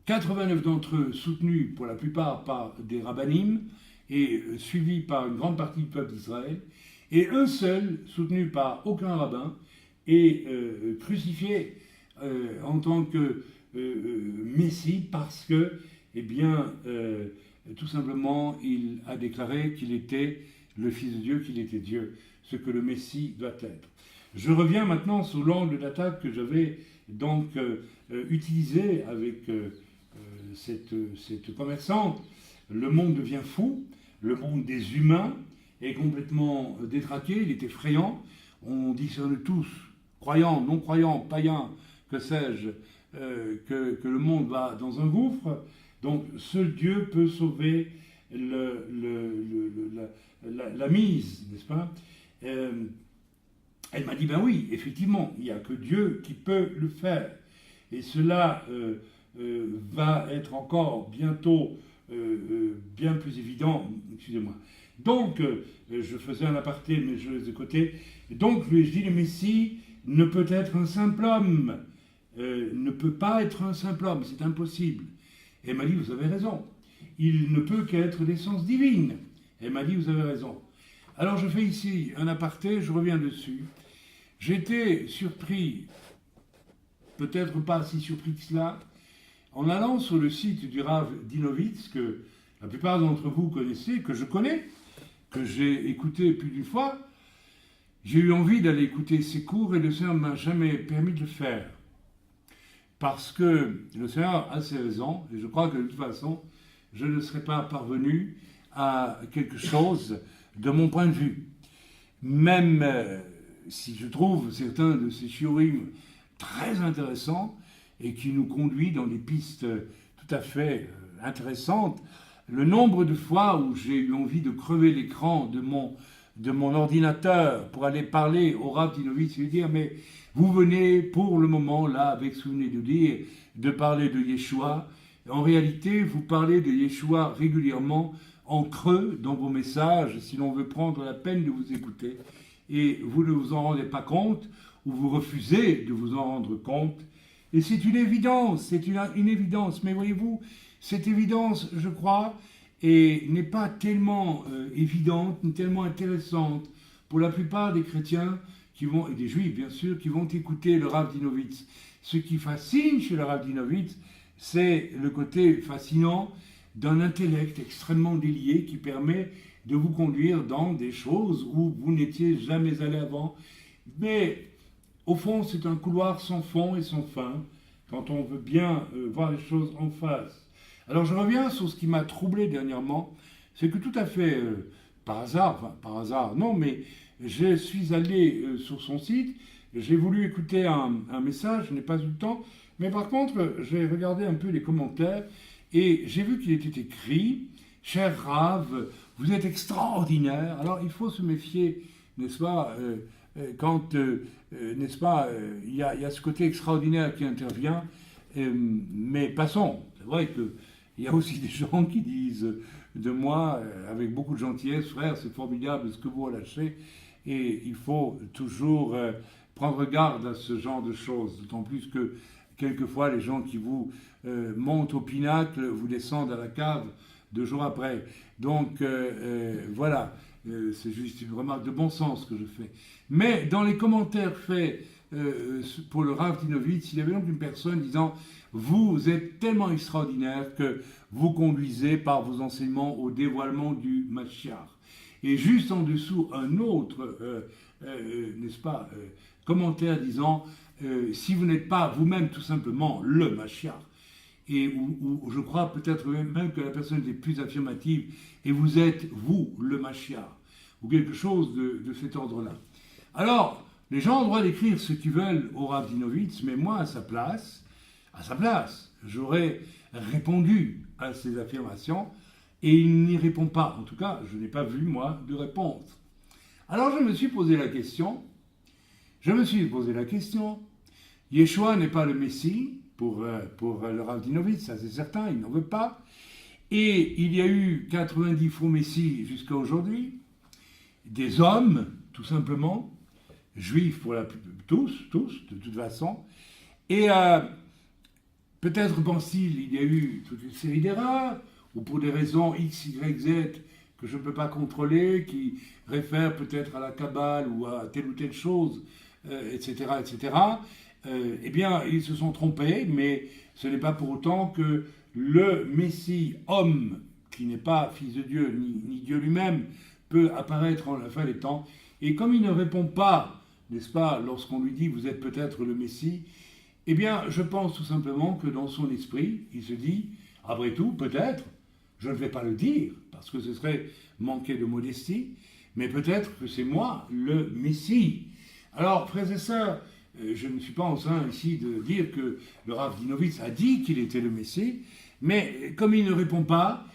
89 d'entre eux soutenus pour la plupart par des rabbinim et suivis par une grande partie du peuple d'Israël, et un seul, soutenu par aucun rabbin, et crucifié en tant que Messie parce que, eh bien, tout simplement, il a déclaré qu'il était le Fils de Dieu, qu'il était Dieu, ce que le Messie doit être. Je reviens maintenant sur l'angle d'attaque que j'avais donc utilisé avec cette commerçante. Le monde devient fou, le monde des humains est complètement détraqué, il est effrayant. On discerne tous, croyants, non-croyants, païens, que sais-je, que le monde va dans un gouffre. Donc seul Dieu peut sauver la mise, n'est-ce pas? Elle m'a dit, ben oui, effectivement, il n'y a que Dieu qui peut le faire. Et cela va être encore bientôt bien plus évident, excusez-moi. Donc, je faisais un aparté, mais je laisse de côté. Donc, lui ai dit, le Messie ne peut être un simple homme, ne peut pas être un simple homme, c'est impossible. Et elle m'a dit, vous avez raison, il ne peut qu'être d'essence divine. Elle m'a dit, vous avez raison. Alors, je fais ici un aparté, je reviens dessus. J'étais surpris, peut-être pas si surpris que cela, en allant sur le site du Rav Dinovitz, que la plupart d'entre vous connaissez, que je connais, que j'ai écouté plus d'une fois. J'ai eu envie d'aller écouter ses cours et le Seigneur ne m'a jamais permis de le faire. Parce que le Seigneur a ses raisons, et je crois que de toute façon, je ne serais pas parvenu à quelque chose de mon point de vue. Même si je trouve certains de ces shiurim très intéressants et qui nous conduit dans des pistes tout à fait intéressantes, le nombre de fois où j'ai eu envie de crever l'écran de mon ordinateur pour aller parler au Rav Dinovitz et lui dire mais vous venez pour le moment là avec ce que vous venez de dire de parler de Yeshua. En réalité vous parlez de Yeshua régulièrement en creux dans vos messages si l'on veut prendre la peine de vous écouter et vous ne vous en rendez pas compte ou vous refusez de vous en rendre compte et c'est une évidence, c'est une évidence, mais voyez-vous cette évidence je crois et n'est pas tellement évidente, ni tellement intéressante pour la plupart des chrétiens qui vont, et des juifs bien sûr, qui vont écouter le Rav Dinovitz. Ce qui fascine chez le Rav Dinovitz, c'est le côté fascinant d'un intellect extrêmement délié qui permet de vous conduire dans des choses où vous n'étiez jamais allé avant. Mais au fond, c'est un couloir sans fond et sans fin, quand on veut bien voir les choses en face. Alors je reviens sur ce qui m'a troublé dernièrement, c'est que tout à fait par hasard, non, mais je suis allé sur son site, j'ai voulu écouter un message, je n'ai pas eu le temps, mais par contre j'ai regardé un peu les commentaires et j'ai vu qu'il était écrit « Cher Rav, vous êtes extraordinaire ». Alors il faut se méfier, n'est-ce pas, quand, n'est-ce pas, il y a ce côté extraordinaire qui intervient, mais passons, c'est vrai que il y a aussi des gens qui disent de moi, avec beaucoup de gentillesse, frère, c'est formidable ce que vous relâchez, et il faut toujours prendre garde à ce genre de choses, d'autant plus que quelquefois les gens qui vous montent au pinacle vous descendent à la cave 2 jours après. Donc voilà, c'est juste une remarque de bon sens que je fais. Mais dans les commentaires faits pour le Rav Dinovitz, il y avait donc une personne disant « Vous êtes tellement extraordinaire que vous conduisez par vos enseignements au dévoilement du Mashiach ». Et juste en dessous, un autre, n'est-ce pas, commentaire disant « Si vous n'êtes pas vous-même tout simplement le Mashiach ». Et où je crois peut-être même que la personne était plus affirmative « Et vous êtes, vous, le Mashiach ». Ou quelque chose de cet ordre-là. Alors, les gens ont le droit d'écrire ce qu'ils veulent au Rav Dinovitz, mais moi, à sa place, j'aurais répondu à ces affirmations, et il n'y répond pas. En tout cas, je n'ai pas vu, moi, de réponse. Alors, je me suis posé la question, Yeshua n'est pas le Messie pour le Rav Dinovitz, ça c'est certain, il n'en veut pas, et il y a eu 90 faux Messies jusqu'à aujourd'hui, des hommes, tout simplement, juifs pour tous, de toute façon, et peut-être pense-t-il, il y a eu toute une série d'erreurs, ou pour des raisons X, Y, Z que je ne peux pas contrôler, qui réfèrent peut-être à la Kabbale ou à telle ou telle chose, etc., etc., eh bien, ils se sont trompés, mais ce n'est pas pour autant que le Messie homme, qui n'est pas fils de Dieu, ni Dieu lui-même, peut apparaître en la fin des temps. Et comme il ne répond pas, n'est-ce pas, lorsqu'on lui dit « vous êtes peut-être le Messie », eh bien, je pense tout simplement que dans son esprit, il se dit « après tout, peut-être, je ne vais pas le dire, parce que ce serait manquer de modestie, mais peut-être que c'est moi le Messie ». Alors, frères et sœurs, je ne suis pas en train ici de dire que le Rav Dinovitz a dit qu'il était le Messie, mais comme il ne répond pas,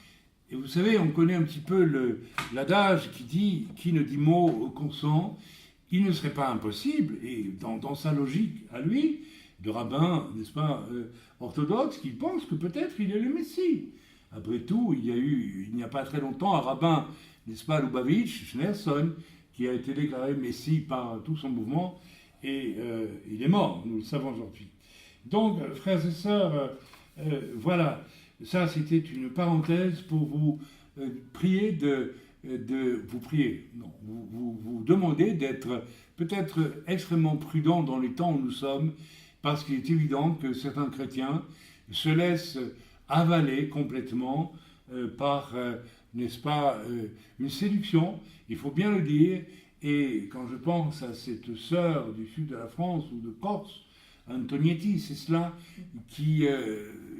et vous savez, on connaît un petit peu l'adage qui dit « qui ne dit mot consent », il ne serait pas impossible, et dans sa logique à lui, de rabbin, n'est-ce pas, orthodoxe, qui pense que peut-être il est le Messie. Après tout, il n'y a pas très longtemps, un rabbin, n'est-ce pas, Lubavitch, Schneerson, qui a été déclaré Messie par tout son mouvement, et il est mort, nous le savons aujourd'hui. Donc, frères et sœurs, voilà, ça c'était une parenthèse pour vous prier vous demander d'être peut-être extrêmement prudent dans les temps où nous sommes, parce qu'il est évident que certains chrétiens se laissent avaler complètement par, n'est-ce pas, une séduction, il faut bien le dire, et quand je pense à cette sœur du sud de la France ou de Corse, Antonietti, c'est cela, qui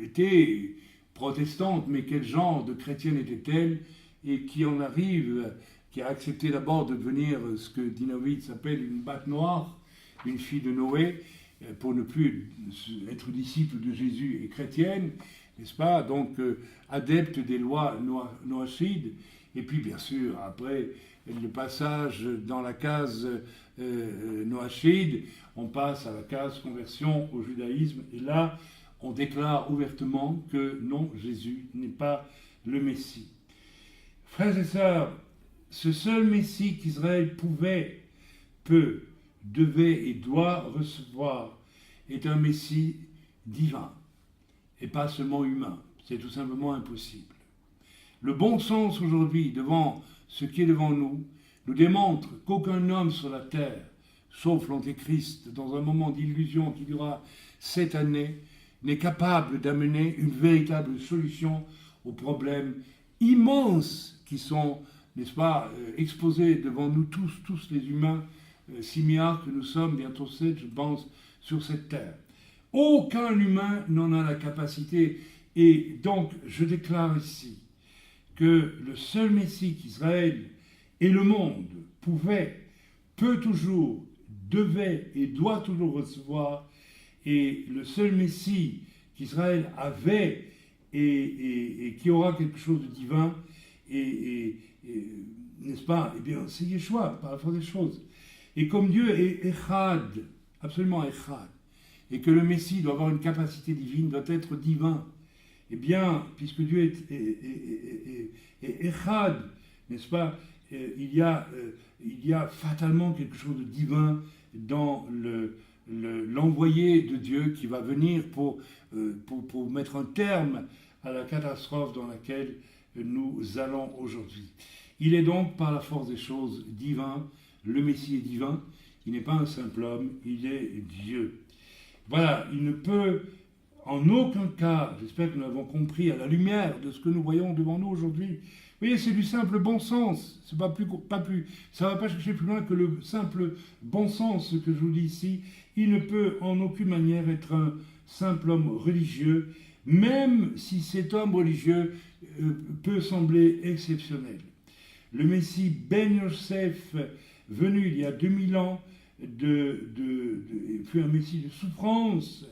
était protestante, mais quel genre de chrétienne était-elle, et qui en arrive, qui a accepté d'abord de devenir ce que Dynamite s'appelle une batte noire, une fille de Noé, pour ne plus être disciple de Jésus et chrétienne, n'est-ce pas? Donc adepte des lois noachides, et puis bien sûr, après le passage dans la case noachide, on passe à la case conversion au judaïsme, et là, on déclare ouvertement que non, Jésus n'est pas le Messie. Frères et sœurs, ce seul Messie qu'Israël pouvait, peut, devait et doit recevoir est un Messie divin et pas seulement humain. C'est tout simplement impossible. Le bon sens aujourd'hui, devant ce qui est devant nous, nous démontre qu'aucun homme sur la terre, sauf l'Antéchrist, dans un moment d'illusion qui durera 7 années, n'est capable d'amener une véritable solution aux problèmes immenses qui sont, n'est-ce pas, exposés devant nous tous les humains, 6 milliards que nous sommes, bientôt 7, je pense, sur cette terre. Aucun humain n'en a la capacité. Et donc, je déclare ici que le seul Messie qu'Israël et le monde pouvaient, peut toujours, devait et doit toujours recevoir, et le seul Messie qu'Israël avait et qui aura quelque chose de divin, n'est-ce pas? Eh bien, c'est Yeshua, par la force des choses. Et comme Dieu est Echad, absolument Echad, et que le Messie doit avoir une capacité divine, doit être divin, eh bien, puisque Dieu est Echad, n'est-ce pas? Il y a fatalement quelque chose de divin dans l'envoyé de Dieu qui va venir pour mettre un terme à la catastrophe dans laquelle nous allons aujourd'hui. Il est donc par la force des choses divin, le Messie est divin, il n'est pas un simple homme, il est Dieu. Voilà, il ne peut en aucun cas, j'espère que nous l'avons compris à la lumière de ce que nous voyons devant nous aujourd'hui. Vous voyez, c'est du simple bon sens, c'est pas plus, ça ne va pas chercher plus loin que le simple bon sens, ce que je vous dis ici. Il ne peut en aucune manière être un simple homme religieux, même si cet homme religieux peut sembler exceptionnel. Le Messie Ben Yosef, venu il y a 2000 ans, fut un Messie de souffrance.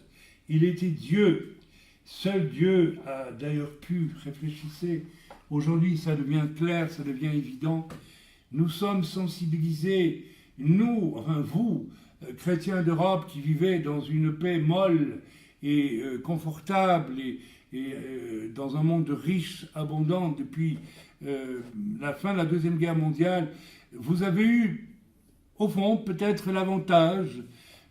Il était Dieu. Seul Dieu a d'ailleurs pu, réfléchissez, aujourd'hui ça devient clair, ça devient évident. Nous sommes sensibilisés, nous, enfin vous, chrétiens d'Europe qui vivez dans une paix molle et confortable et dans un monde riche, abondant depuis la fin de la Deuxième Guerre mondiale, vous avez eu, au fond, peut-être l'avantage,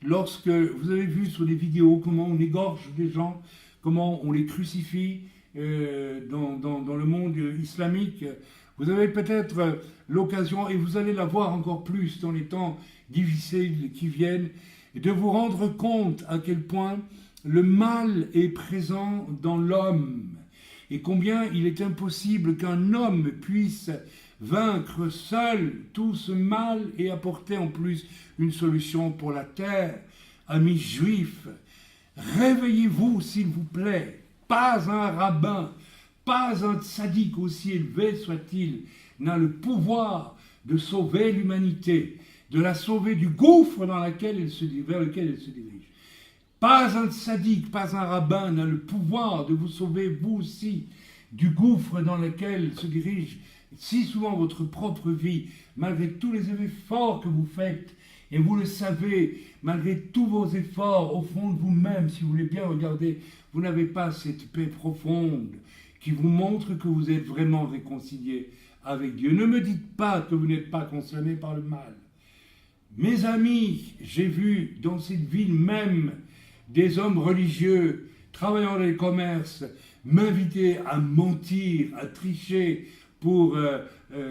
lorsque vous avez vu sur les vidéos comment on égorge des gens, comment on les crucifie dans le monde islamique, vous avez peut-être l'occasion, et vous allez la voir encore plus dans les temps difficiles qui viennent, de vous rendre compte à quel point le mal est présent dans l'homme et combien il est impossible qu'un homme puisse vaincre seul tout ce mal et apporter en plus une solution pour la terre. Amis juifs, réveillez-vous s'il vous plaît. Pas un rabbin, pas un tzaddik aussi élevé soit-il, n'a le pouvoir de sauver l'humanité, de la sauver du gouffre vers lequel elle se dirige. Pas un tzaddik, pas un rabbin n'a le pouvoir de vous sauver, vous aussi, du gouffre dans lequel se dirige si souvent votre propre vie, malgré tous les efforts que vous faites, et vous le savez, malgré tous vos efforts, au fond de vous-même, si vous voulez bien regarder, vous n'avez pas cette paix profonde qui vous montre que vous êtes vraiment réconcilié avec Dieu. Ne me dites pas que vous n'êtes pas concerné par le mal. Mes amis, j'ai vu dans cette ville même des hommes religieux, travaillant dans les commerces, m'inviter à mentir, à tricher pour,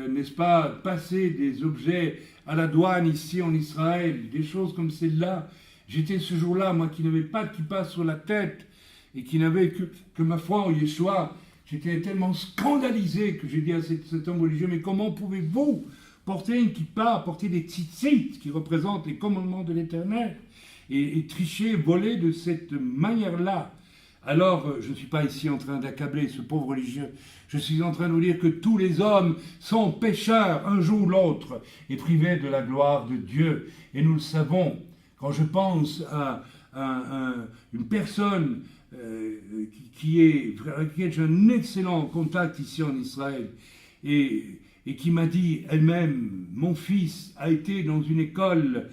n'est-ce pas, passer des objets à la douane ici en Israël, des choses comme celle-là. J'étais ce jour-là, moi qui n'avais pas de kippa sur la tête et qui n'avais que ma foi en Yeshua, j'étais tellement scandalisé que j'ai dit à cet homme religieux, mais comment pouvez-vous porter une kippa, porter des tzitzit qui représentent les commandements de l'Éternel et tricher, voler de cette manière-là? Alors, je ne suis pas ici en train d'accabler ce pauvre religieux. Je suis en train de vous dire que tous les hommes sont pécheurs un jour ou l'autre et privés de la gloire de Dieu. Et nous le savons. Quand je pense à une personne avec qui j'ai un excellent contact ici en Israël et qui m'a dit elle-même, mon fils a été dans une école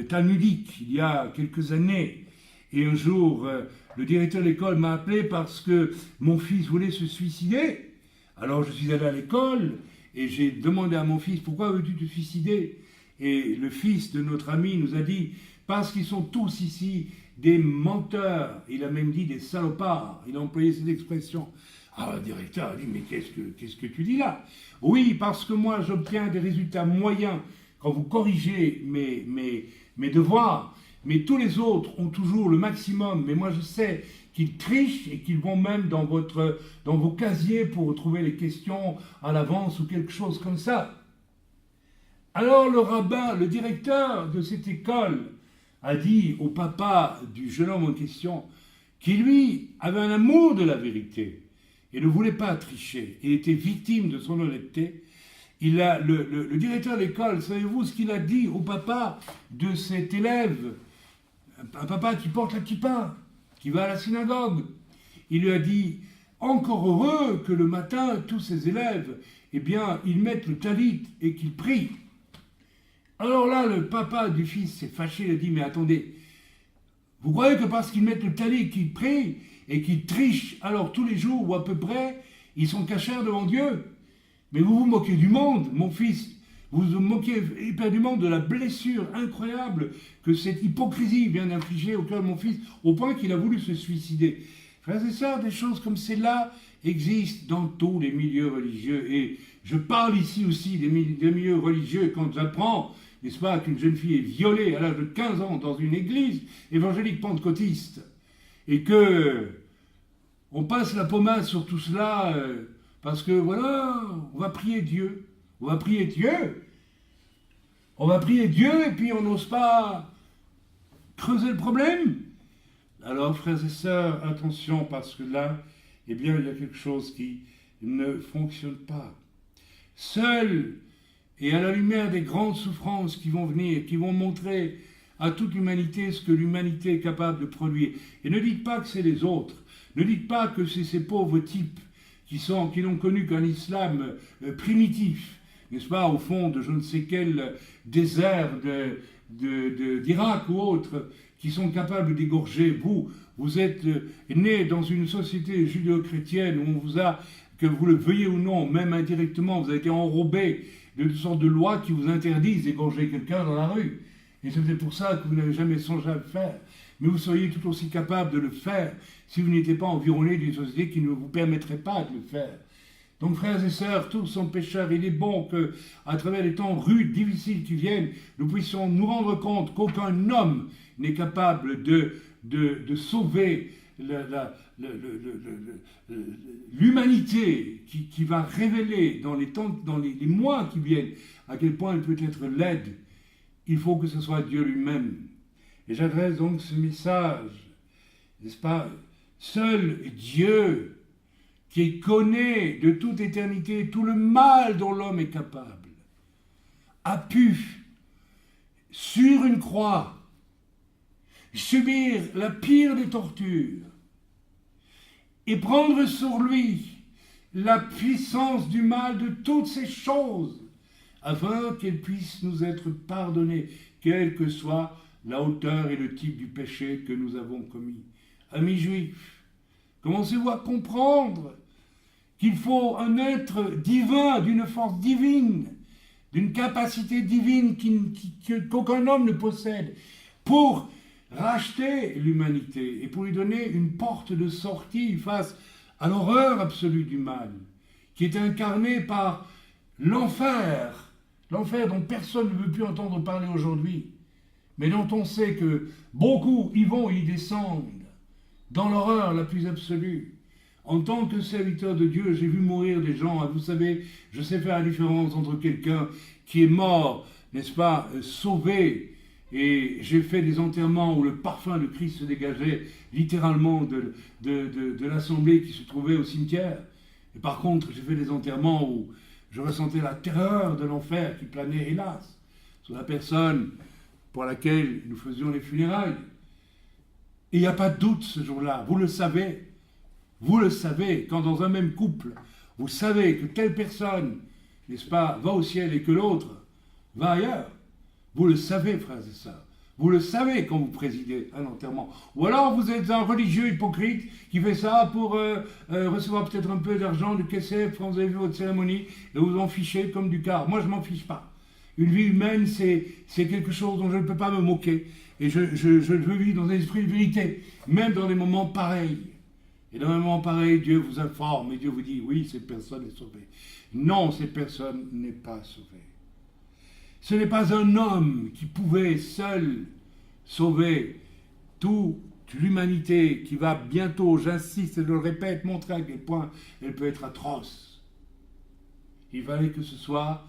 talmudique il y a quelques années. Et un jour, le directeur de l'école m'a appelé parce que mon fils voulait se suicider. Alors je suis allé à l'école et j'ai demandé à mon fils, pourquoi veux-tu te suicider? Et le fils de notre ami nous a dit, parce qu'ils sont tous ici des menteurs. Il a même dit des salopards. Il a employé cette expression. Alors le directeur a dit, mais qu'est-ce que tu dis là? Oui, parce que moi j'obtiens des résultats moyens quand vous corrigez mes devoirs. Mais tous les autres ont toujours le maximum. Mais moi, je sais qu'ils trichent et qu'ils vont même dans vos casiers pour trouver les questions à l'avance ou quelque chose comme ça. Alors le rabbin, le directeur de cette école, a dit au papa du jeune homme en question, qui lui avait un amour de la vérité et ne voulait pas tricher et était victime de son honnêteté. Le directeur de l'école, savez-vous ce qu'il a dit au papa de cet élève? Un papa qui porte la kippa, qui va à la synagogue. Il lui a dit, encore heureux que le matin, tous ces élèves, eh bien, ils mettent le talit et qu'ils prient. Alors là, le papa du fils s'est fâché, il a dit, mais attendez, vous croyez que parce qu'ils mettent le talit, qu'ils prient et qu'ils trichent, alors tous les jours ou à peu près, ils sont cachers devant Dieu? Mais vous vous moquez du monde, mon fils. Vous vous moquez éperdument de la blessure incroyable que cette hypocrisie vient d'infliger au cœur de mon fils, au point qu'il a voulu se suicider. Frères et sœurs, des choses comme celles-là existent dans tous les milieux religieux. Et je parle ici aussi des milieux religieux quand j'apprends, n'est-ce pas, qu'une jeune fille est violée à l'âge de 15 ans dans une église évangélique pentecôtiste. Et que on passe la pommade sur tout cela parce que voilà, on va prier Dieu. On va prier Dieu. On va prier Dieu et puis on n'ose pas creuser le problème. Alors, frères et sœurs, attention, parce que là, eh bien, il y a quelque chose qui ne fonctionne pas. Seul, et à la lumière des grandes souffrances qui vont venir, qui vont montrer à toute l'humanité ce que l'humanité est capable de produire. Et ne dites pas que c'est les autres. Ne dites pas que c'est ces pauvres types qui n'ont connu qu'un islam primitif, n'est-ce pas, au fond de je ne sais quel désert d'Irak ou autre, qui sont capables d'égorger. Vous êtes né dans une société judéo-chrétienne où on vous a, que vous le veuillez ou non, même indirectement, vous avez été enrobé de toutes sortes de lois qui vous interdisent d'égorger quelqu'un dans la rue. Et c'est peut-être pour ça que vous n'avez jamais songé à le faire. Mais vous seriez tout aussi capable de le faire si vous n'étiez pas environné d'une société qui ne vous permettrait pas de le faire. Donc, frères et sœurs, tous sont pécheurs. Il est bon qu'à travers les temps rudes, difficiles qui viennent, nous puissions nous rendre compte qu'aucun homme n'est capable de sauver l'humanité qui va révéler dans les mois qui viennent à quel point elle peut être laide. Il faut que ce soit Dieu lui-même. Et j'adresse donc ce message, n'est-ce pas? Seul Dieu, qui connaît de toute éternité tout le mal dont l'homme est capable, a pu, sur une croix, subir la pire des tortures et prendre sur lui la puissance du mal de toutes ces choses, afin qu'elles puissent nous être pardonnées, quelle que soit la hauteur et le type du péché que nous avons commis. Amis juifs, commencez-vous à comprendre qu'il faut un être divin, d'une force divine, d'une capacité divine qu'aucun homme ne possède, pour racheter l'humanité et pour lui donner une porte de sortie face à l'horreur absolue du mal, qui est incarnée par l'enfer dont personne ne veut plus entendre parler aujourd'hui, mais dont on sait que beaucoup y vont et y descendent, dans l'horreur la plus absolue. En tant que serviteur de Dieu, j'ai vu mourir des gens. Vous savez, je sais faire la différence entre quelqu'un qui est mort, n'est-ce pas, sauvé Et j'ai fait des enterrements où le parfum de Christ se dégageait littéralement de l'assemblée qui se trouvait au cimetière. Et par contre, j'ai fait des enterrements où je ressentais la terreur de l'enfer qui planait, hélas, sur la personne pour laquelle nous faisions les funérailles. Et il n'y a pas de doute ce jour-là, vous le savez. Vous le savez, quand dans un même couple, vous savez que telle personne, n'est-ce pas, va au ciel et que l'autre va ailleurs. Vous le savez, frères et sœurs. Vous le savez quand vous présidez un enterrement. Ou alors vous êtes un religieux hypocrite qui fait ça pour recevoir peut-être un peu d'argent de KSF quand vous avez vu votre cérémonie et vous en fichez comme du quart. Moi, je m'en fiche pas. Une vie humaine, c'est quelque chose dont je ne peux pas me moquer. Et je veux vivre dans un esprit de vérité, même dans des moments pareils. Et dans un moment pareil, Dieu vous informe et Dieu vous dit, oui, cette personne est sauvée. Non, cette personne n'est pas sauvée. Ce n'est pas un homme qui pouvait seul sauver toute l'humanité qui va bientôt, j'insiste et je le répète, montrer à quel point elle peut être atroce. Il fallait que ce soit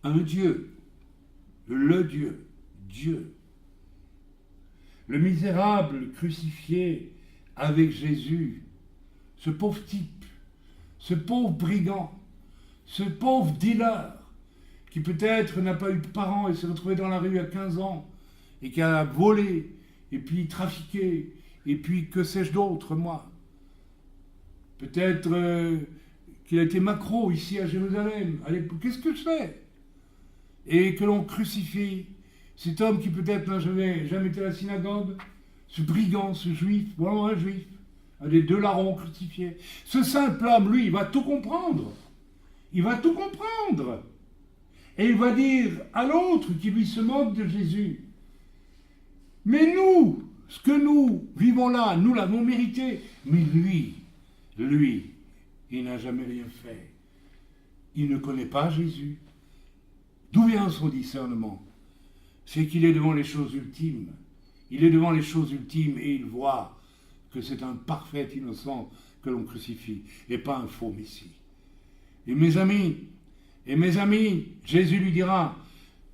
un Dieu, le Dieu, Dieu. Le misérable crucifié avec Jésus, ce pauvre type, ce pauvre brigand, ce pauvre dealer, qui peut-être n'a pas eu de parents et s'est retrouvé dans la rue à 15 ans, et qui a volé, et puis trafiqué, et puis que sais-je d'autre, moi. Peut-être qu'il a été macro ici à Jérusalem. Allez, qu'est-ce que je fais? Et que l'on crucifie cet homme qui peut-être n'a jamais été à la synagogue, ce brigand, ce juif, vraiment un juif, un des deux larrons crucifiés. Ce simple homme, lui, il va tout comprendre. Il va tout comprendre. Et il va dire à l'autre qui lui se moque de Jésus, mais nous, ce que nous vivons là, nous l'avons mérité. Mais lui, il n'a jamais rien fait. Il ne connaît pas Jésus. D'où vient son discernement? C'est qu'il est devant les choses ultimes. Il est devant les choses ultimes et il voit que c'est un parfait innocent que l'on crucifie et pas un faux Messie. Et mes amis, Jésus lui dira,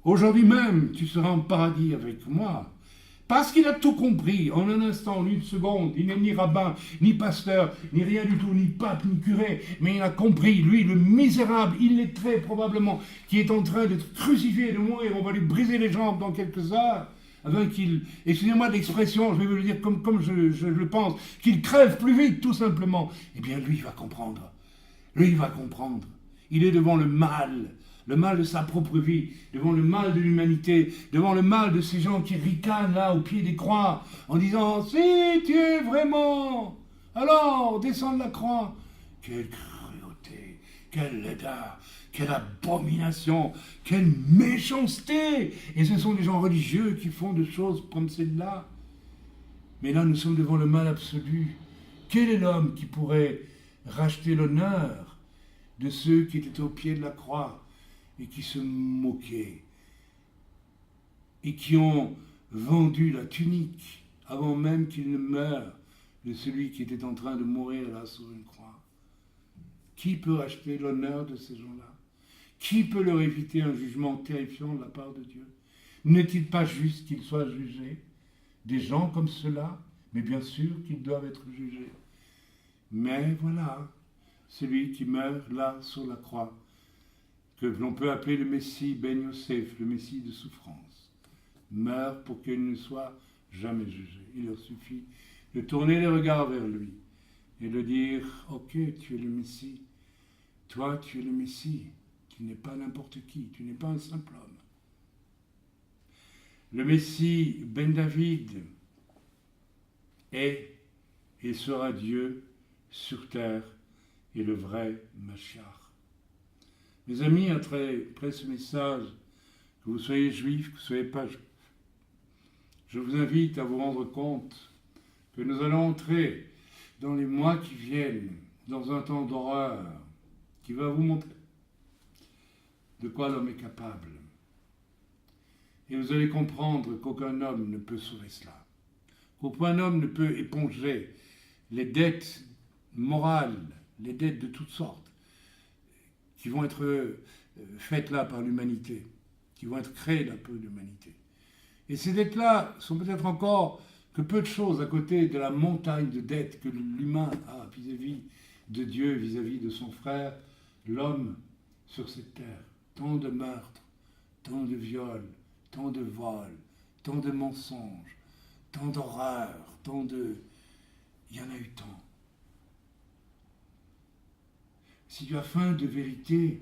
aujourd'hui même tu seras en paradis avec moi. Parce qu'il a tout compris, en un instant, en une seconde. Il n'est ni rabbin, ni pasteur, ni rien du tout, ni pape, ni curé. Mais il a compris, lui, le misérable, illettré probablement, qui est en train d'être crucifié et de mourir. On va lui briser les jambes dans quelques heures, afin qu'il, excusez-moi de l'expression, je vais vous le dire comme je le pense, qu'il crève plus vite, tout simplement. Eh bien, lui, il va comprendre. Lui, il va comprendre. Il est devant le mal de sa propre vie, devant le mal de l'humanité, devant le mal de ces gens qui ricanent là au pied des croix, en disant « Si tu es vraiment, alors descends de la croix ». Quelle cruauté, quelle laideur, quelle abomination, quelle méchanceté. Et ce sont des gens religieux qui font des choses comme celle-là. Mais là, nous sommes devant le mal absolu. Quel est l'homme qui pourrait racheter l'honneur de ceux qui étaient au pied de la croix et qui se moquaient, et qui ont vendu la tunique avant même qu'il ne meure de celui qui était en train de mourir là sur une croix? Qui peut racheter l'honneur de ces gens-là? Qui peut leur éviter un jugement terrifiant de la part de Dieu? N'est-il pas juste qu'ils soient jugés? Des gens comme ceux-là, mais bien sûr qu'ils doivent être jugés. Mais voilà, celui qui meurt là sur la croix, que l'on peut appeler le Messie Ben Yosef, le Messie de souffrance, meurt pour qu'il ne soit jamais jugé. Il leur suffit de tourner les regards vers lui et de dire « Ok, tu es le Messie. Toi, tu es le Messie. Tu n'es pas n'importe qui. Tu n'es pas un simple homme. » Le Messie Ben David est et sera Dieu sur terre et le vrai Mashiach. Mes amis, après ce message, que vous soyez juifs, que vous ne soyez pas juifs, je vous invite à vous rendre compte que nous allons entrer dans les mois qui viennent, dans un temps d'horreur, qui va vous montrer de quoi l'homme est capable. Et vous allez comprendre qu'aucun homme ne peut sauver cela, qu'aucun homme ne peut éponger les dettes morales, les dettes de toutes sortes, qui vont être faites là par l'humanité, qui vont être créées là par l'humanité. Et ces dettes-là sont peut-être encore que peu de choses à côté de la montagne de dettes que l'humain a vis-à-vis de Dieu, vis-à-vis de son frère, l'homme sur cette terre. Tant de meurtres, tant de viols, tant de vols, tant de mensonges, tant d'horreurs, tant de... Il y en a eu tant. Si tu as faim de vérité,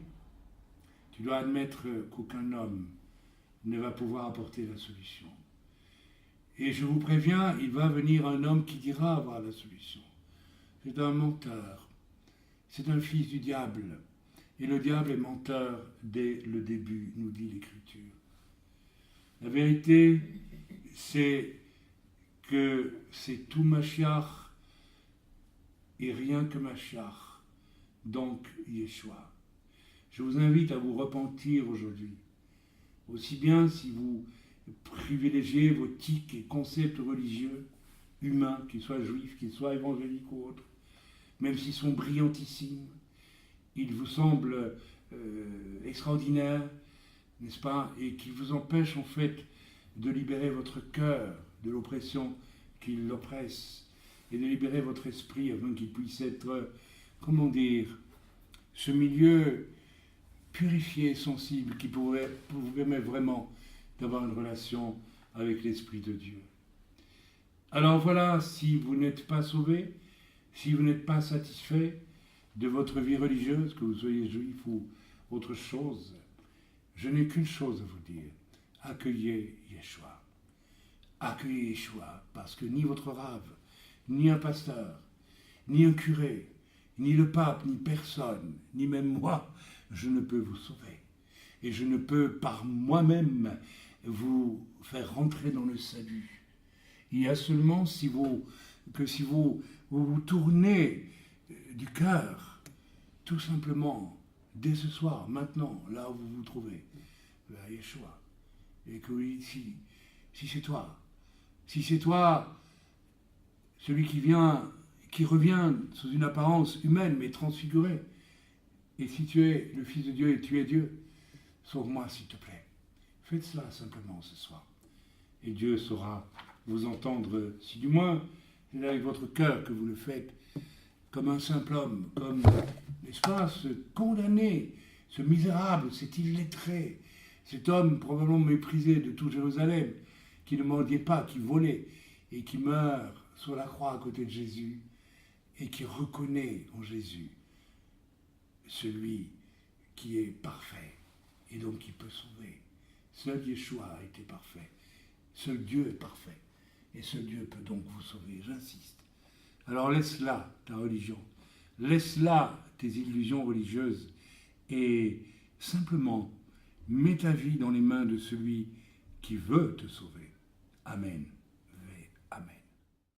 tu dois admettre qu'aucun homme ne va pouvoir apporter la solution. Et je vous préviens, il va venir un homme qui dira avoir la solution. C'est un menteur. C'est un fils du diable. Et le diable est menteur dès le début, nous dit l'Écriture. La vérité, c'est que c'est tout Mashiach et rien que Mashiach, donc Yeshua. Je vous invite à vous repentir aujourd'hui, aussi bien si vous privilégiez vos tics et concepts religieux, humains, qu'ils soient juifs, qu'ils soient évangéliques ou autres, même s'ils sont brillantissimes, ils vous semblent extraordinaires, n'est-ce pas, et qui vous empêchent en fait de libérer votre cœur de l'oppression qui l'oppresse, et de libérer votre esprit afin qu'il puisse être, comment dire, ce milieu purifié, sensible, qui vous permet vraiment d'avoir une relation avec l'Esprit de Dieu. Alors voilà, si vous n'êtes pas sauvé, si vous n'êtes pas satisfait de votre vie religieuse, que vous soyez juif ou autre chose, je n'ai qu'une chose à vous dire. Accueillez Yeshua. Accueillez Yeshua, parce que ni votre rave, ni un pasteur, ni un curé, ni le pape, ni personne, ni même moi, je ne peux vous sauver. Et je ne peux par moi-même vous faire rentrer dans le salut. Il y a seulement si vous vous tournez du cœur, tout simplement, dès ce soir, maintenant, là où vous vous trouvez, vers Yeshua. Et que oui, si c'est toi, celui qui revient sous une apparence humaine, mais transfigurée, et si tu es le Fils de Dieu et tu es Dieu, sauve-moi s'il te plaît. Faites cela simplement ce soir. Et Dieu saura vous entendre, si du moins c'est avec votre cœur que vous le faites, comme un simple homme, comme, n'est-ce pas, ce condamné, ce misérable, cet illettré, cet homme probablement méprisé de tout Jérusalem, qui ne mendiait pas, qui volait, et qui meurt sur la croix à côté de Jésus, et qui reconnaît en Jésus celui qui est parfait, et donc qui peut sauver. Seul Yeshua a été parfait. Seul Dieu est parfait. Et seul Dieu peut donc vous sauver, j'insiste. Alors laisse là ta religion. Laisse là tes illusions religieuses. Et simplement, mets ta vie dans les mains de celui qui veut te sauver. Amen.